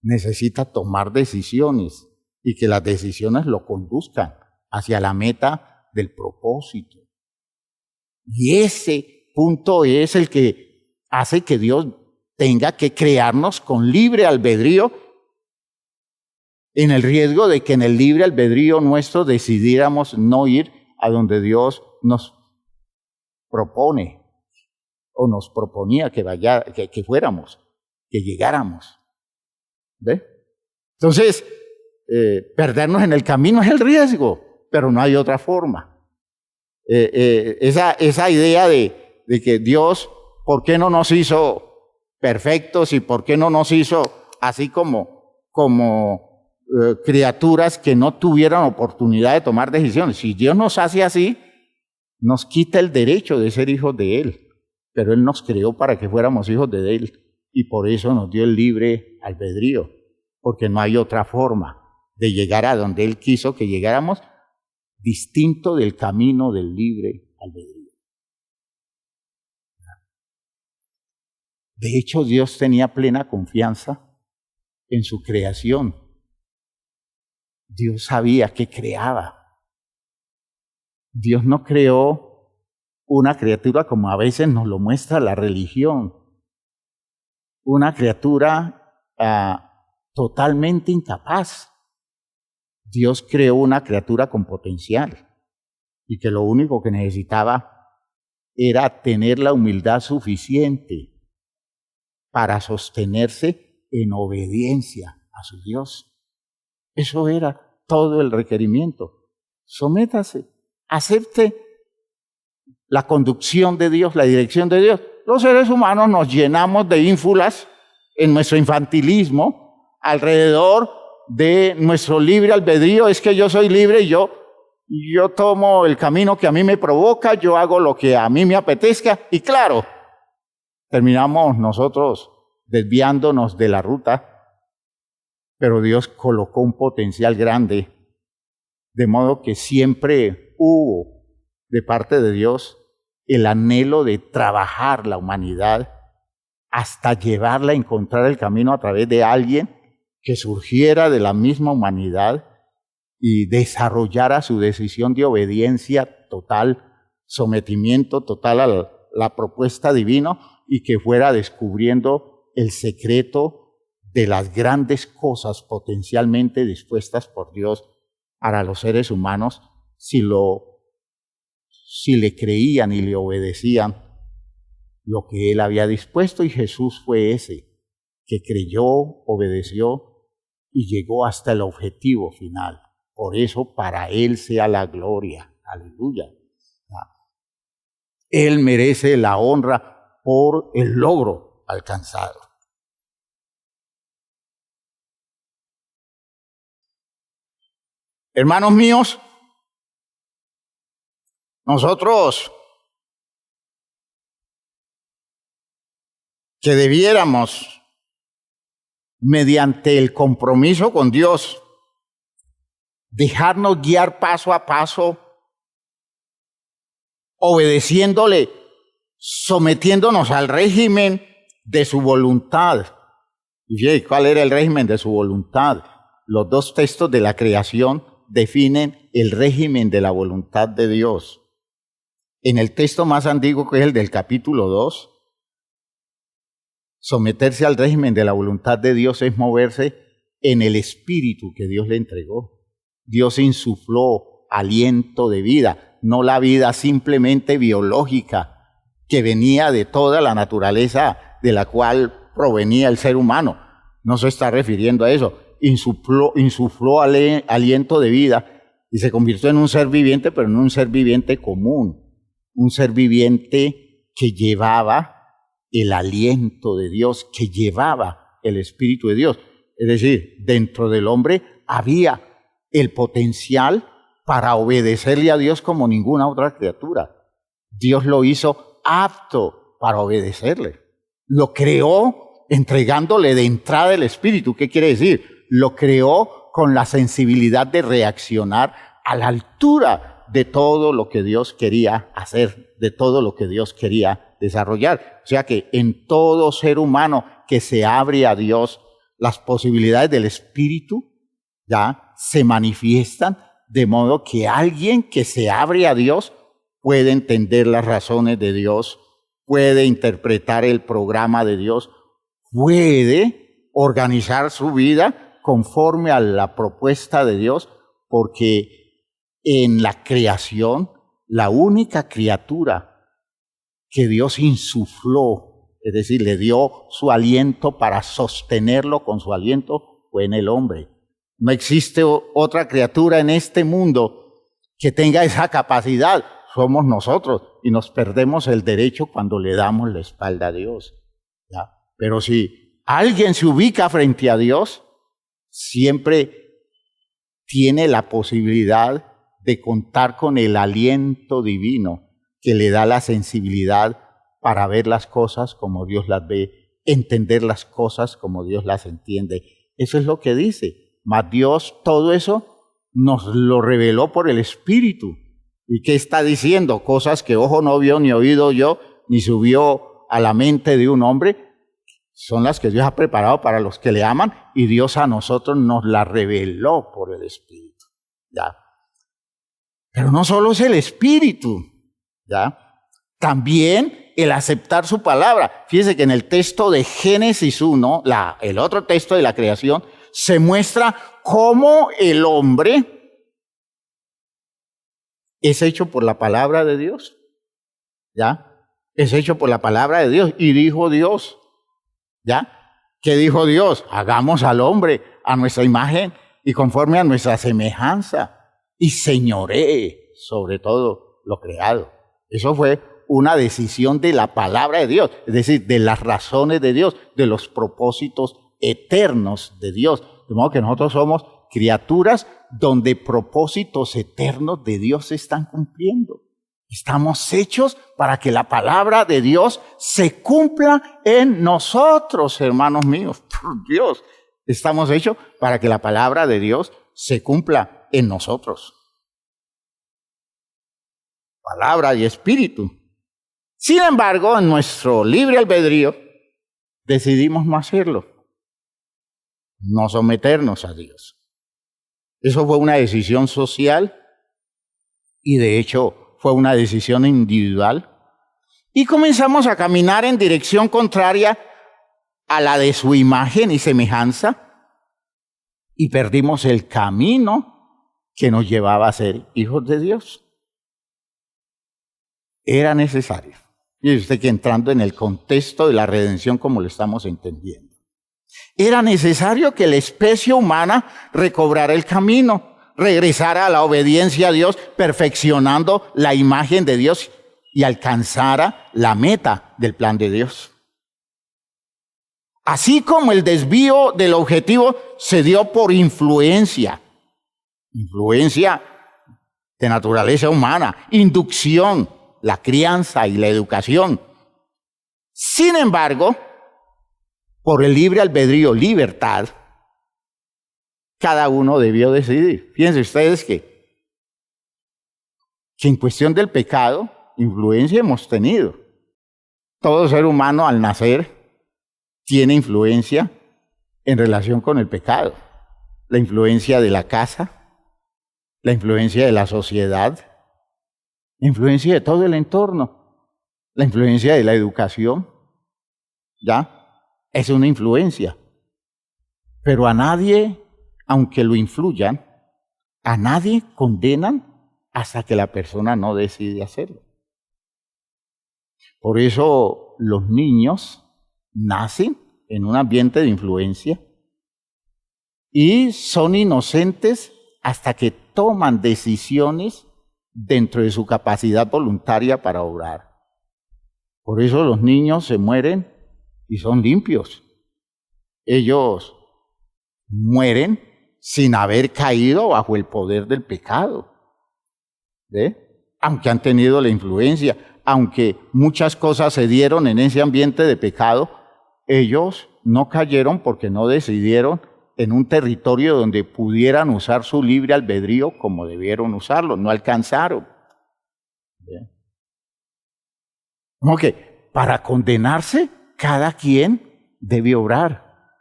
necesita tomar decisiones y que las decisiones lo conduzcan hacia la meta del propósito. Y ese punto es el que hace que Dios tenga que crearnos con libre albedrío, en el riesgo de que en el libre albedrío nuestro decidiéramos no ir a donde Dios nos propone o nos proponía que fuéramos, que llegáramos. ¿Ve? Entonces, perdernos en el camino es el riesgo, pero no hay otra forma. Esa idea de que Dios, ¿por qué no nos hizo perfectos y por qué no nos hizo así como criaturas que no tuvieran oportunidad de tomar decisiones? Si Dios nos hace así, nos quita el derecho de ser hijos de Él, pero Él nos creó para que fuéramos hijos de Él y por eso nos dio el libre albedrío, porque no hay otra forma de llegar a donde Él quiso que llegáramos distinto del camino del libre albedrío. De hecho, Dios tenía plena confianza en su creación. Dios sabía que creaba. Dios no creó una criatura como a veces nos lo muestra la religión. Una criatura totalmente incapaz. Dios creó una criatura con potencial y que lo único que necesitaba era tener la humildad suficiente para sostenerse en obediencia a su Dios. Eso era todo el requerimiento. Sométase, acepte la conducción de Dios, la dirección de Dios. Los seres humanos nos llenamos de ínfulas en nuestro infantilismo alrededor de nuestro libre albedrío. Es que yo soy libre y yo tomo el camino que a mí me provoca, yo hago lo que a mí me apetezca y claro, terminamos nosotros desviándonos de la ruta, pero Dios colocó un potencial grande, de modo que siempre hubo de parte de Dios el anhelo de trabajar la humanidad hasta llevarla a encontrar el camino a través de alguien que surgiera de la misma humanidad y desarrollara su decisión de obediencia total, sometimiento total a la propuesta divina y que fuera descubriendo el secreto de las grandes cosas potencialmente dispuestas por Dios para los seres humanos si le creían y le obedecían lo que Él había dispuesto. Y Jesús fue ese que creyó, obedeció y llegó hasta el objetivo final. Por eso para Él sea la gloria. Aleluya. Él merece la honra por el logro alcanzado. Hermanos míos, nosotros que debiéramos, mediante el compromiso con Dios, dejarnos guiar paso a paso, obedeciéndole, sometiéndonos al régimen de su voluntad. ¿Y cuál era el régimen de su voluntad? Los dos textos de la creación definen el régimen de la voluntad de Dios. En el texto más antiguo, que es el del capítulo 2, someterse al régimen de la voluntad de Dios es moverse en el espíritu que Dios le entregó. Dios insufló aliento de vida, no la vida simplemente biológica que venía de toda la naturaleza de la cual provenía el ser humano. No se está refiriendo a eso. Insufló aliento de vida y se convirtió en un ser viviente, pero no un ser viviente común, un ser viviente que llevaba el aliento de Dios, que llevaba el Espíritu de Dios. Es decir, dentro del hombre había el potencial para obedecerle a Dios como ninguna otra criatura. Dios lo hizo apto para obedecerle. Lo creó entregándole de entrada el Espíritu. ¿Qué quiere decir? Lo creó con la sensibilidad de reaccionar a la altura de todo lo que Dios quería hacer, de todo lo que Dios quería desarrollar. O sea que en todo ser humano que se abre a Dios, las posibilidades del Espíritu ya se manifiestan, de modo que alguien que se abre a Dios puede entender las razones de Dios puede interpretar el programa de Dios, puede organizar su vida conforme a la propuesta de Dios, porque en la creación, la única criatura que Dios insufló, es decir, le dio su aliento para sostenerlo con su aliento, fue en el hombre. No existe otra criatura en este mundo que tenga esa capacidad. Somos nosotros y nos perdemos el derecho cuando le damos la espalda a Dios. ¿Ya? Pero si alguien se ubica frente a Dios, siempre tiene la posibilidad de contar con el aliento divino que le da la sensibilidad para ver las cosas como Dios las ve, entender las cosas como Dios las entiende. Eso es lo que dice. Mas Dios todo eso nos lo reveló por el Espíritu. ¿Y qué está diciendo? Cosas que ojo no vio, ni oído oyó, ni subió a la mente de un hombre, son las que Dios ha preparado para los que le aman, y Dios a nosotros nos las reveló por el Espíritu. ¿Ya? Pero no solo es el Espíritu, ¿ya? También el aceptar su palabra. Fíjese que en el texto de Génesis 1, el otro texto de la creación, se muestra cómo el hombre es hecho por la palabra de Dios. ¿Ya? Es hecho por la palabra de Dios. Y dijo Dios, ¿ya? ¿Qué dijo Dios? Hagamos al hombre a nuestra imagen y conforme a nuestra semejanza, y señoree sobre todo lo creado. Eso fue una decisión de la palabra de Dios, es decir, de las razones de Dios, de los propósitos eternos de Dios. De modo que nosotros somos criaturas donde propósitos eternos de Dios se están cumpliendo. Estamos hechos para que la palabra de Dios se cumpla en nosotros, hermanos míos. Por Dios, estamos hechos para que la palabra de Dios se cumpla en nosotros. Palabra y espíritu. Sin embargo, en nuestro libre albedrío, decidimos no hacerlo. No someternos a Dios. Eso fue una decisión social y de hecho fue una decisión individual. Y comenzamos a caminar en dirección contraria a la de su imagen y semejanza y perdimos el camino que nos llevaba a ser hijos de Dios. Era necesario. Y usted que entrando en el contexto de la redención como lo estamos entendiendo. Era necesario que la especie humana recobrara el camino, regresara a la obediencia a Dios, perfeccionando la imagen de Dios y alcanzara la meta del plan de Dios. Así como el desvío del objetivo se dio por influencia de naturaleza humana, inducción, la crianza y la educación. Sin embargo, por el libre albedrío, libertad, cada uno debió decidir. Fíjense ustedes que en cuestión del pecado, influencia hemos tenido. Todo ser humano al nacer tiene influencia en relación con el pecado. La influencia de la casa, la influencia de la sociedad, la influencia de todo el entorno, la influencia de la educación, ¿ya? Es una influencia. Pero a nadie, aunque lo influyan, a nadie condenan hasta que la persona no decide hacerlo. Por eso los niños nacen en un ambiente de influencia y son inocentes hasta que toman decisiones dentro de su capacidad voluntaria para obrar. Por eso los niños se mueren y son limpios. Ellos mueren sin haber caído bajo el poder del pecado. ¿Ve? Aunque han tenido la influencia, aunque muchas cosas se dieron en ese ambiente de pecado, ellos no cayeron porque no decidieron en un territorio donde pudieran usar su libre albedrío como debieron usarlo, no alcanzaron. ¿Ve? Como que para condenarse, cada quien debe obrar,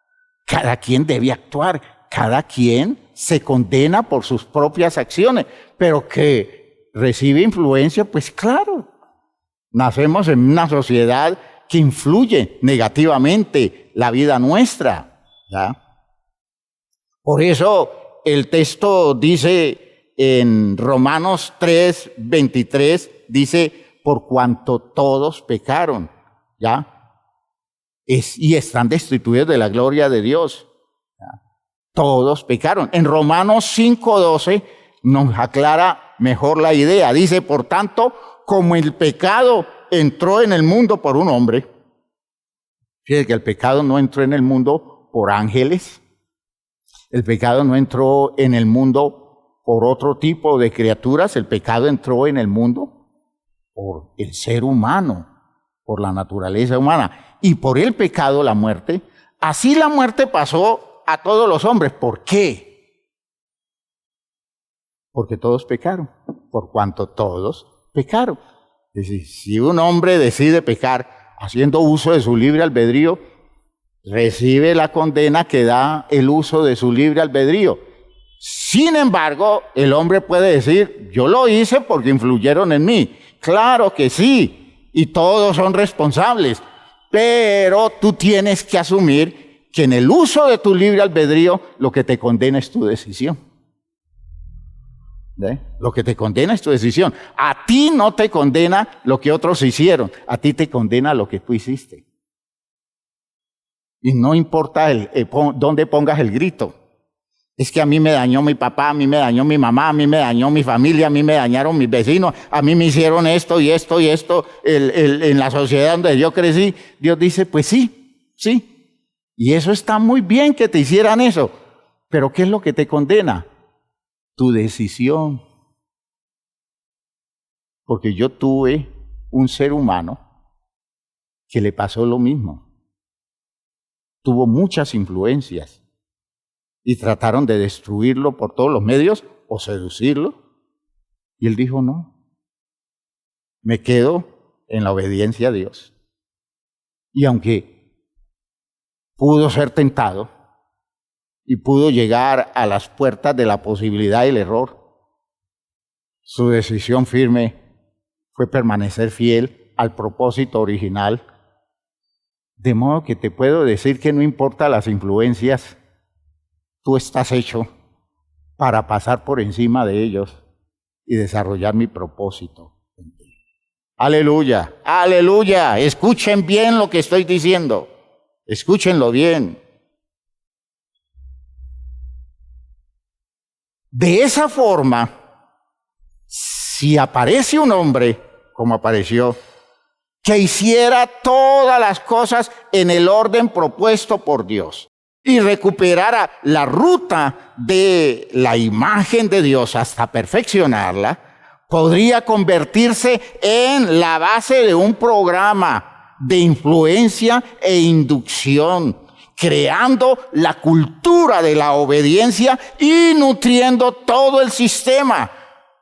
cada quien debe actuar, cada quien se condena por sus propias acciones, pero que recibe influencia, pues claro, Nacemos en una sociedad que influye negativamente la vida nuestra, ¿ya? Por eso el texto dice en Romanos 3:23, dice, por cuanto todos pecaron, ¿ya? Y están destituidos de la gloria de Dios. ¿Ya? Todos pecaron. En Romanos 5:12 nos aclara mejor la idea. Dice, por tanto, como el pecado entró en el mundo por un hombre, fíjate que el pecado no entró en el mundo por ángeles, el pecado no entró en el mundo por otro tipo de criaturas, el pecado entró en el mundo por el ser humano, por la naturaleza humana, y por el pecado la muerte. Así la muerte pasó a todos los hombres. ¿Por qué? Porque todos pecaron, por cuanto todos pecaron. Es decir, si un hombre decide pecar haciendo uso de su libre albedrío, recibe la condena que da el uso de su libre albedrío. Sin embargo, el hombre puede decir, yo lo hice porque influyeron en mí. Claro que sí, y todos son responsables, pero tú tienes que asumir que en el uso de tu libre albedrío lo que te condena es tu decisión. ¿Ve? Lo que te condena es tu decisión. A ti no te condena lo que otros hicieron, a ti te condena lo que tú hiciste. Y no importa dónde pongas el grito. Es que a mí me dañó mi papá, a mí me dañó mi mamá, a mí me dañó mi familia, a mí me dañaron mis vecinos, a mí me hicieron esto y esto y esto en la sociedad donde yo crecí. Dios dice, pues sí, sí. Y eso está muy bien que te hicieran eso. Pero ¿qué es lo que te condena? Tu decisión. Porque yo tuve un ser humano que le pasó lo mismo. Tuvo muchas influencias y trataron de destruirlo por todos los medios o seducirlo. Y él dijo, no, me quedo en la obediencia a Dios. Y aunque pudo ser tentado y pudo llegar a las puertas de la posibilidad del error, su decisión firme fue permanecer fiel al propósito original. De modo que te puedo decir que no importa las influencias, tú estás hecho para pasar por encima de ellos y desarrollar mi propósito en ti. Aleluya, aleluya. Escuchen bien lo que estoy diciendo. Escúchenlo bien. De esa forma, si aparece un hombre, como apareció, que hiciera todas las cosas en el orden propuesto por Dios y recuperara la ruta de la imagen de Dios hasta perfeccionarla, podría convertirse en la base de un programa de influencia e inducción, creando la cultura de la obediencia y nutriendo todo el sistema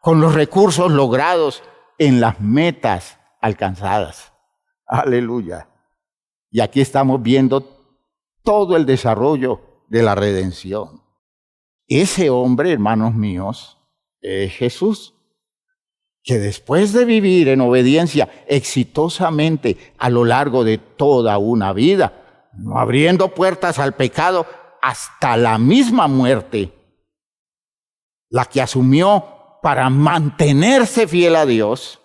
con los recursos logrados en las metas alcanzadas. Aleluya. Y aquí estamos viendo todo el desarrollo de la redención. Ese hombre, hermanos míos, es Jesús, que después de vivir en obediencia exitosamente a lo largo de toda una vida, no abriendo puertas al pecado hasta la misma muerte, la que asumió para mantenerse fiel a Dios,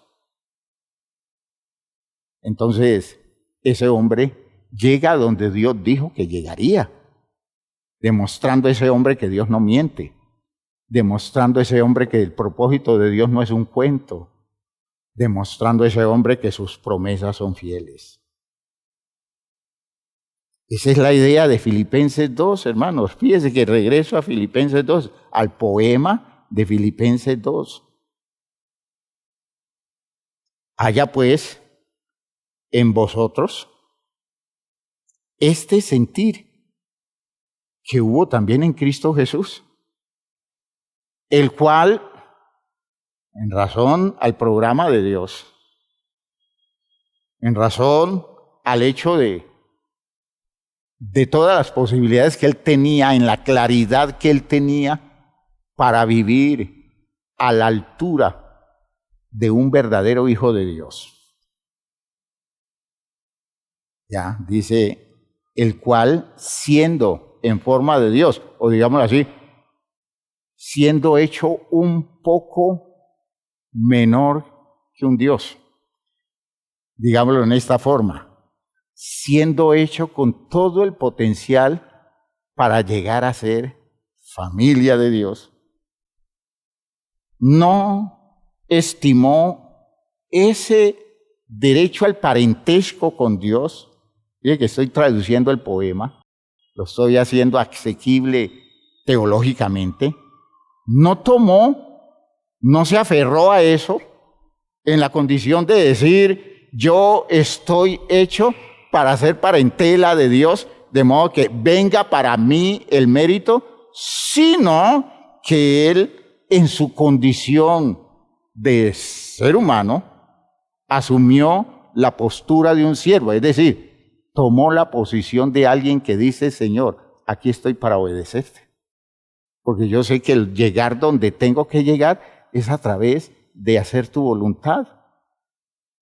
entonces ese hombre llega donde Dios dijo que llegaría, demostrando a ese hombre que Dios no miente, demostrando a ese hombre que el propósito de Dios no es un cuento, demostrando a ese hombre que sus promesas son fieles. Esa es la idea de Filipenses 2, hermanos. Fíjense que regreso a Filipenses 2, al poema de Filipenses 2. Haya pues en vosotros este sentir que hubo también en Cristo Jesús, el cual, en razón al programa de Dios, en razón al hecho de todas las posibilidades que él tenía, en la claridad que él tenía para vivir a la altura de un verdadero hijo de Dios. Ya, dice, el cual siendo en forma de Dios, o digámoslo así, siendo hecho un poco menor que un Dios, digámoslo en esta forma, siendo hecho con todo el potencial para llegar a ser familia de Dios, no estimó ese derecho al parentesco con Dios. Fíjate que estoy traduciendo el poema, lo estoy haciendo asequible teológicamente. No se aferró a eso en la condición de decir, yo estoy hecho para ser parentela de Dios, de modo que venga para mí el mérito, sino que él, en su condición de ser humano, asumió la postura de un siervo, es decir, tomó la posición de alguien que dice, Señor, aquí estoy para obedecerte. Porque yo sé que el llegar donde tengo que llegar es a través de hacer tu voluntad.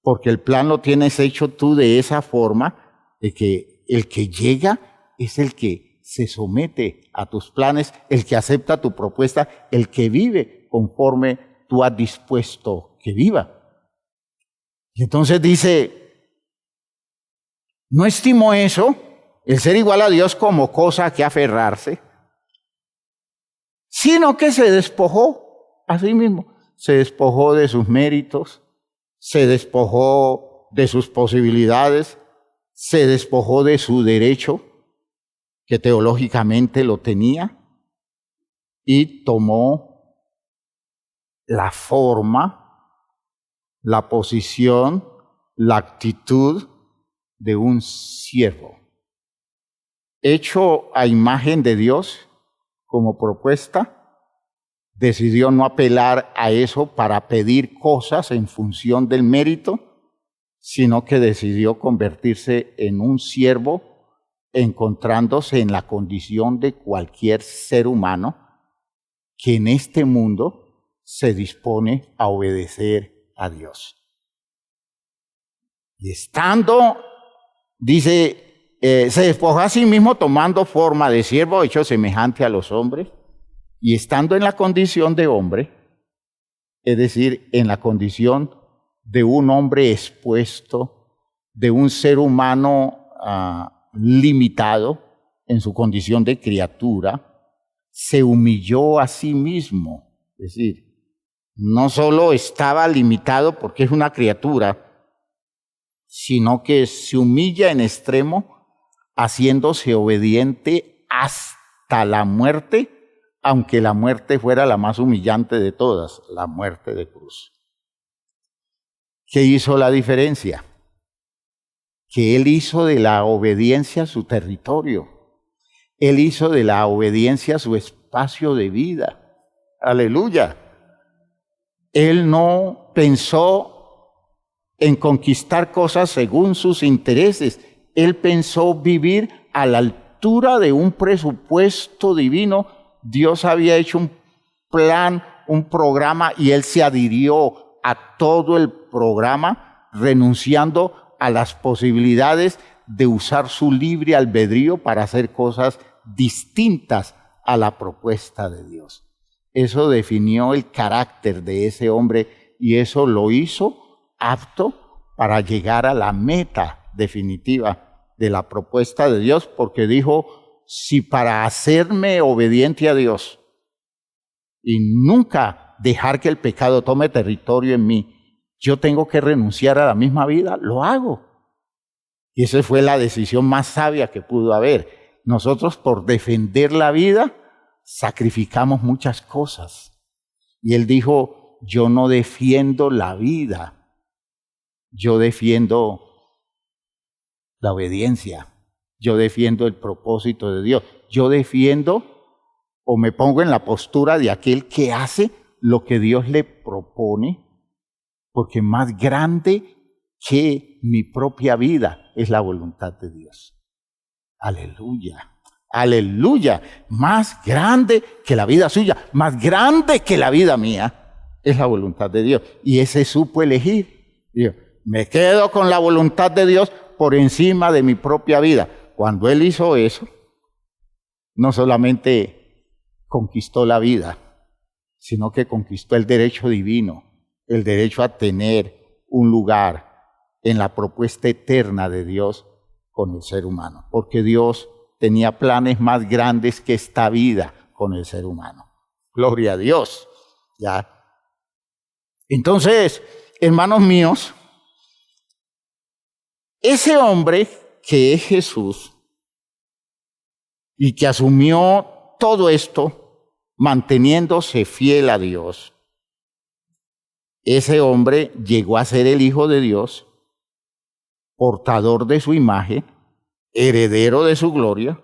Porque el plan lo tienes hecho tú de esa forma, de que el que llega es el que se somete a tus planes, el que acepta tu propuesta, el que vive conforme tú has dispuesto que viva. Y entonces dice, no estimó eso, el ser igual a Dios, como cosa que aferrarse, sino que se despojó a sí mismo, se despojó de sus méritos, se despojó de sus posibilidades, se despojó de su derecho, que teológicamente lo tenía, y tomó la forma, la posición, la actitud de un siervo. Hecho a imagen de Dios como propuesta, decidió no apelar a eso para pedir cosas en función del mérito, sino que decidió convertirse en un siervo, encontrándose en la condición de cualquier ser humano que en este mundo se dispone a obedecer a Dios. Y estando, dice, se despojó a sí mismo tomando forma de siervo, hecho semejante a los hombres, y estando en la condición de hombre, es decir, en la condición de un hombre expuesto, de un ser humano limitado en su condición de criatura, se humilló a sí mismo. Es decir, no solo estaba limitado porque es una criatura, sino que se humilla en extremo, haciéndose obediente hasta la muerte, aunque la muerte fuera la más humillante de todas, la muerte de cruz. ¿Qué hizo la diferencia? Que él hizo de la obediencia su territorio. Él hizo de la obediencia su espacio de vida. Aleluya. Él no pensó en conquistar cosas según sus intereses. Él pensó vivir a la altura de un presupuesto divino. Dios había hecho un plan, un programa, y él se adhirió a todo el programa, renunciando a las posibilidades de usar su libre albedrío para hacer cosas distintas a la propuesta de Dios. Eso definió el carácter de ese hombre y eso lo hizo apto para llegar a la meta definitiva de la propuesta de Dios, porque dijo, si para hacerme obediente a Dios y nunca dejar que el pecado tome territorio en mí, yo tengo que renunciar a la misma vida, lo hago. Y esa fue la decisión más sabia que pudo haber. Nosotros, por defender la vida, sacrificamos muchas cosas. Y él dijo, yo no defiendo la vida, yo defiendo la obediencia, yo defiendo el propósito de Dios, yo defiendo o me pongo en la postura de aquel que hace lo que Dios le propone, porque más grande que mi propia vida es la voluntad de Dios. Aleluya, aleluya. Más grande que la vida suya, más grande que la vida mía es la voluntad de Dios. Y ese supo elegir. Digo, me quedo con la voluntad de Dios por encima de mi propia vida. Cuando Él hizo eso, no solamente conquistó la vida, sino que conquistó el derecho divino, el derecho a tener un lugar en la propuesta eterna de Dios con el ser humano, porque Dios tenía planes más grandes que esta vida con el ser humano. Gloria a Dios. ¿Ya? Entonces, hermanos míos, ese hombre que es Jesús y que asumió todo esto manteniéndose fiel a Dios, ese hombre llegó a ser el Hijo de Dios, portador de su imagen, heredero de su gloria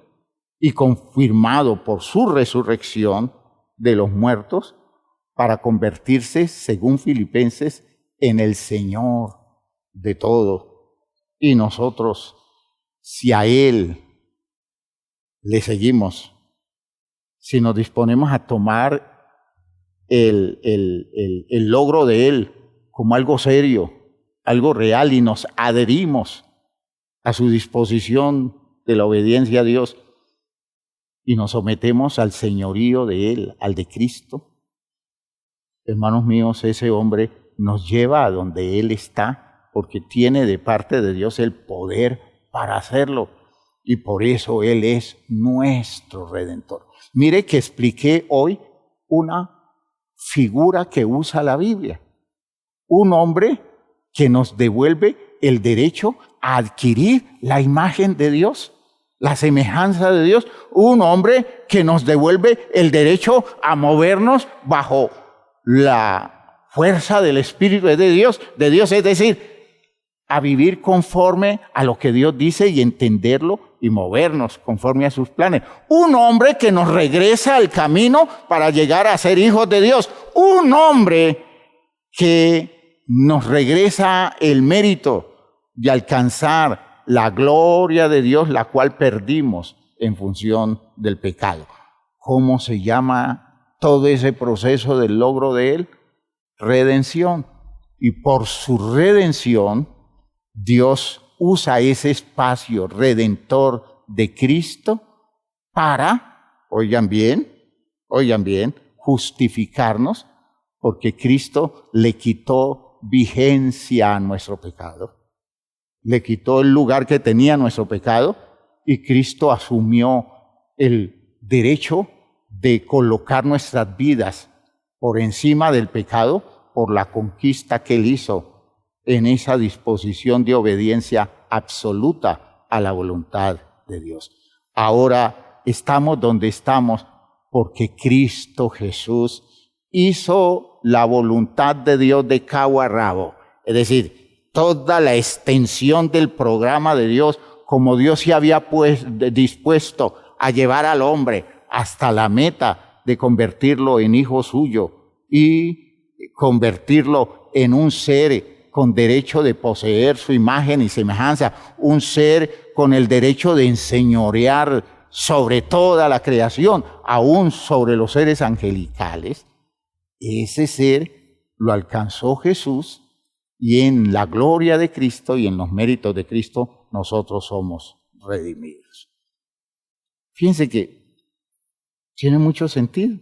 y confirmado por su resurrección de los muertos para convertirse, según Filipenses, en el Señor de todo. Y nosotros, si a Él le seguimos, si nos disponemos a tomar el logro de Él como algo serio, algo real, y nos adherimos a su disposición de la obediencia a Dios y nos sometemos al señorío de Él, al de Cristo, hermanos míos, ese hombre nos lleva a donde Él está, porque tiene de parte de Dios el poder para hacerlo, y por eso Él es nuestro Redentor. Mire que expliqué hoy una figura que usa la Biblia, un hombre que nos devuelve el derecho a adquirir la imagen de Dios, la semejanza de Dios, un hombre que nos devuelve el derecho a movernos bajo la fuerza del Espíritu de Dios, es decir, a vivir conforme a lo que Dios dice y entenderlo y movernos conforme a sus planes. Un hombre que nos regresa al camino para llegar a ser hijos de Dios. Un hombre que nos regresa el mérito de alcanzar la gloria de Dios, la cual perdimos en función del pecado. ¿Cómo se llama todo ese proceso del logro de Él? Redención. Y por su redención, Dios usa ese espacio redentor de Cristo para, oigan bien, justificarnos, porque Cristo le quitó vigencia a nuestro pecado. Le quitó el lugar que tenía nuestro pecado y Cristo asumió el derecho de colocar nuestras vidas por encima del pecado por la conquista que Él hizo en esa disposición de obediencia absoluta a la voluntad de Dios. Ahora estamos donde estamos porque Cristo Jesús hizo la voluntad de Dios de cabo a rabo, es decir, toda la extensión del programa de Dios, como Dios se había dispuesto a llevar al hombre hasta la meta de convertirlo en hijo suyo y convertirlo en un ser con derecho de poseer su imagen y semejanza, un ser con el derecho de enseñorear sobre toda la creación, aún sobre los seres angelicales. Ese ser lo alcanzó Jesús, y en la gloria de Cristo y en los méritos de Cristo nosotros somos redimidos. Fíjense que tiene mucho sentido.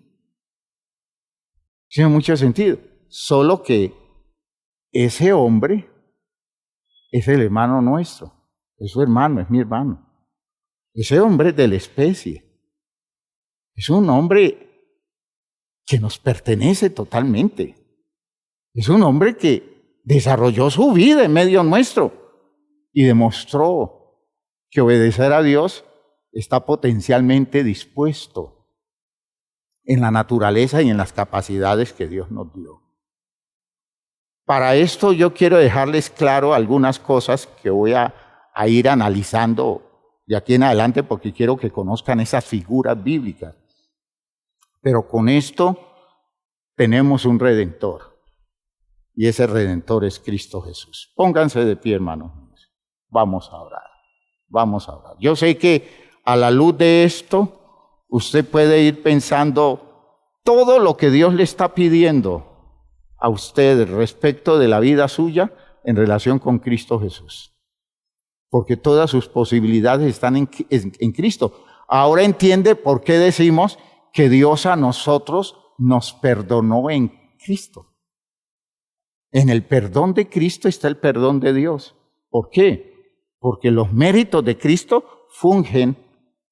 Tiene mucho sentido. Solo que ese hombre es el hermano nuestro. Es su hermano, es mi hermano. Ese hombre es de la especie. Es un hombre que nos pertenece totalmente. Es un hombre que desarrolló su vida en medio nuestro y demostró que obedecer a Dios está potencialmente dispuesto en la naturaleza y en las capacidades que Dios nos dio. Para esto yo quiero dejarles claro algunas cosas que voy a ir analizando de aquí en adelante porque quiero que conozcan esas figuras bíblicas. Pero con esto tenemos un Redentor. Y ese Redentor es Cristo Jesús. Pónganse de pie, hermanos. Vamos a orar. Vamos a orar. Yo sé que a la luz de esto, usted puede ir pensando todo lo que Dios le está pidiendo a usted respecto de la vida suya en relación con Cristo Jesús. porque todas sus posibilidades están en Cristo. Ahora entiende por qué decimos que Dios a nosotros nos perdonó en Cristo. En el perdón de Cristo está el perdón de Dios. ¿Por qué? Porque los méritos de Cristo fungen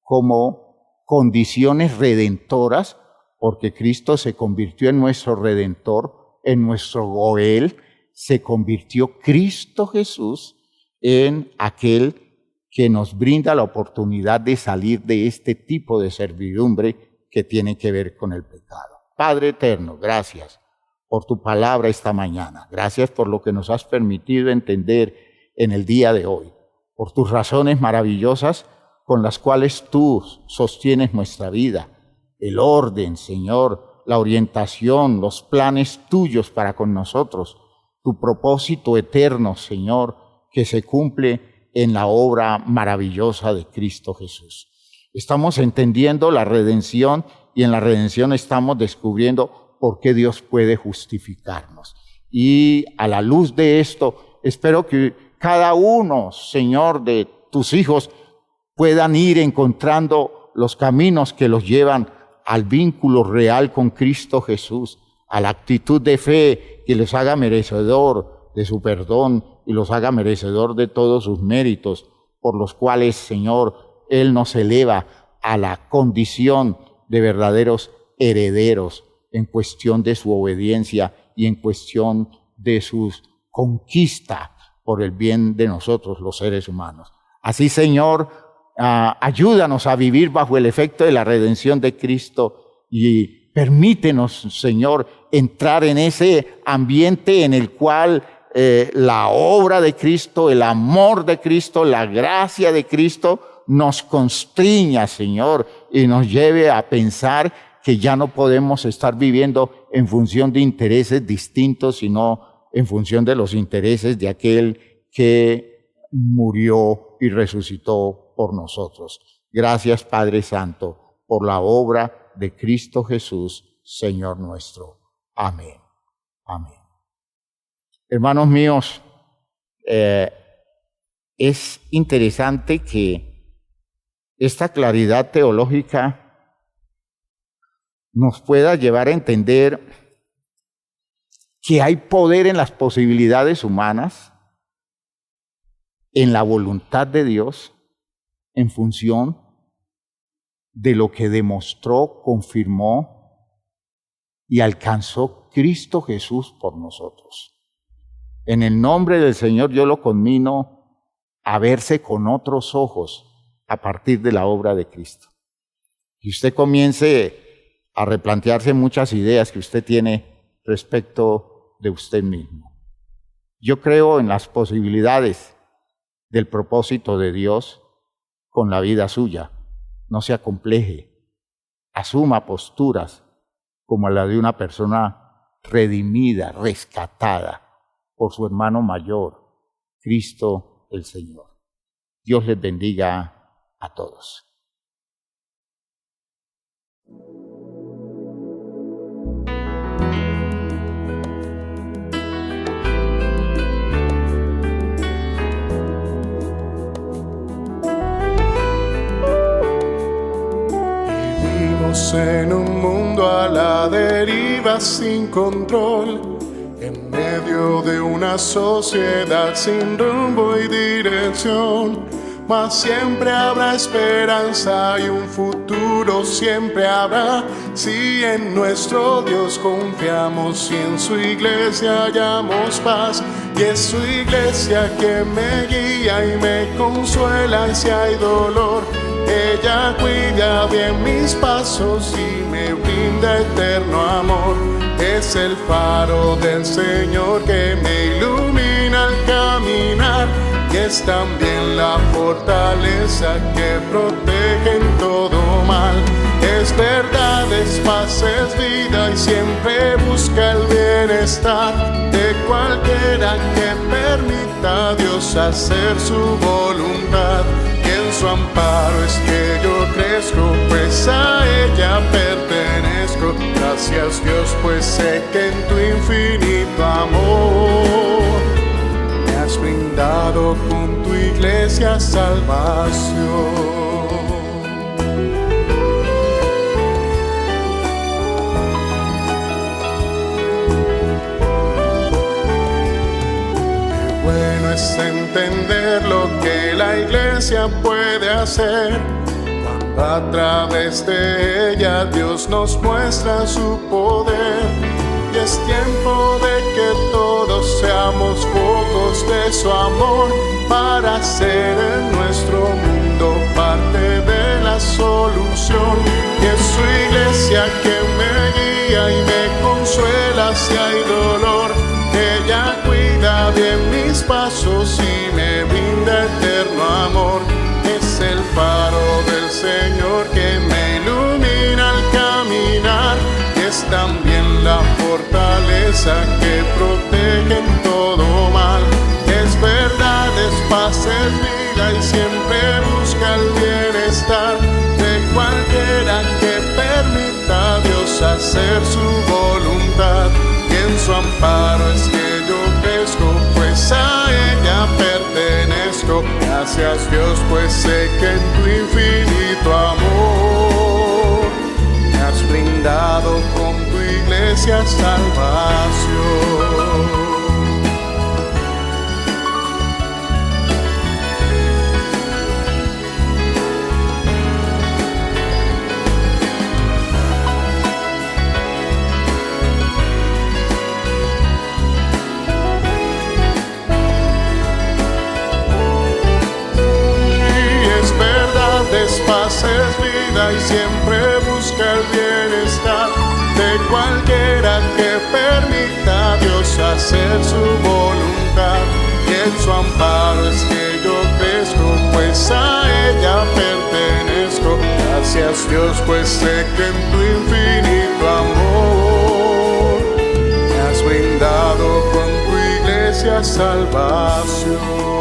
como condiciones redentoras, porque Cristo se convirtió en nuestro Redentor, en nuestro Goel, se convirtió Cristo Jesús en aquel que nos brinda la oportunidad de salir de este tipo de servidumbre que tiene que ver con el pecado. Padre eterno, gracias por tu palabra esta mañana. Gracias por lo que nos has permitido entender en el día de hoy, por tus razones maravillosas con las cuales tú sostienes nuestra vida, el orden, Señor, la orientación, los planes tuyos para con nosotros, tu propósito eterno, Señor, que se cumple en la obra maravillosa de Cristo Jesús. Estamos entendiendo la redención y en la redención estamos descubriendo por qué Dios puede justificarnos. Y a la luz de esto, espero que cada uno, Señor, de tus hijos puedan ir encontrando los caminos que los llevan al vínculo real con Cristo Jesús, a la actitud de fe que les haga merecedor de su perdón y los haga merecedor de todos sus méritos, por los cuales, Señor, Él nos eleva a la condición de verdaderos herederos en cuestión de su obediencia y en cuestión de su conquista por el bien de nosotros, los seres humanos. Así, Señor, ayúdanos a vivir bajo el efecto de la redención de Cristo y permítenos, Señor, entrar en ese ambiente en el cual la obra de Cristo, el amor de Cristo, la gracia de Cristo nos constriña, Señor, y nos lleve a pensar que ya no podemos estar viviendo en función de intereses distintos, sino en función de los intereses de aquel que murió y resucitó por nosotros. Gracias, Padre Santo, por la obra de Cristo Jesús, Señor nuestro. Amén. Amén. Hermanos míos, es interesante que esta claridad teológica nos pueda llevar a entender que hay poder en las posibilidades humanas, en la voluntad de Dios, en función de lo que demostró, confirmó y alcanzó Cristo Jesús por nosotros. En el nombre del Señor yo lo conmino a verse con otros ojos a partir de la obra de Cristo. Y usted comience a replantearse muchas ideas que usted tiene respecto de usted mismo. Yo creo en las posibilidades del propósito de Dios con la vida suya. No se acompleje, asuma posturas como la de una persona redimida, rescatada por su hermano mayor, Cristo el Señor. Dios les bendiga a todos. Vivimos en un mundo a la deriva sin control, en medio de una sociedad sin rumbo y dirección. Mas siempre habrá esperanza y un futuro siempre habrá, si en nuestro Dios confiamos y en su iglesia hallamos paz. Y es su iglesia que me guía y me consuela y si hay dolor, ella cuida bien mis pasos y me brinda eterno amor. Es el faro del Señor que me ilumina al caminar, y es también la fortaleza que protege en todo mal. Es verdad, es paz, es vida y siempre busca el bienestar de cualquiera que permita a Dios hacer su voluntad. Y en su amparo es que yo crezco, pues a ella pertenezco. Gracias Dios, pues sé que en tu infinito amor me has brindado con tu iglesia iglesia salvación. Bueno es entender lo que la iglesia puede hacer, cuando a través de ella Dios nos muestra su poder. Y es tiempo de que todos seamos focos de su amor, para ser en nuestro mundo parte de la solución. Y es su iglesia que me guía y me consuela si hay dolor. Ella cuida bien mis pasos y me brinda eterno amor. Es el faro del Señor que me ilumina al caminar, y es también la fortaleza que protege en todo mal. Es verdad, es paz, es vida y siempre busca el bienestar de cualquiera que permita a Dios hacer su voluntad. Y en su amparo es que yo crezco, pues a ella pertenezco. Gracias Dios, pues sé que en tu infinito amor me has brindado con tu iglesia salvación. Es paz, es vida y siempre busca el bienestar de cualquiera que permita a Dios hacer su voluntad. Y en su amparo es que yo crezco, pues a ella pertenezco. Gracias Dios, pues sé que en tu infinito amor me has brindado con tu iglesia salvación.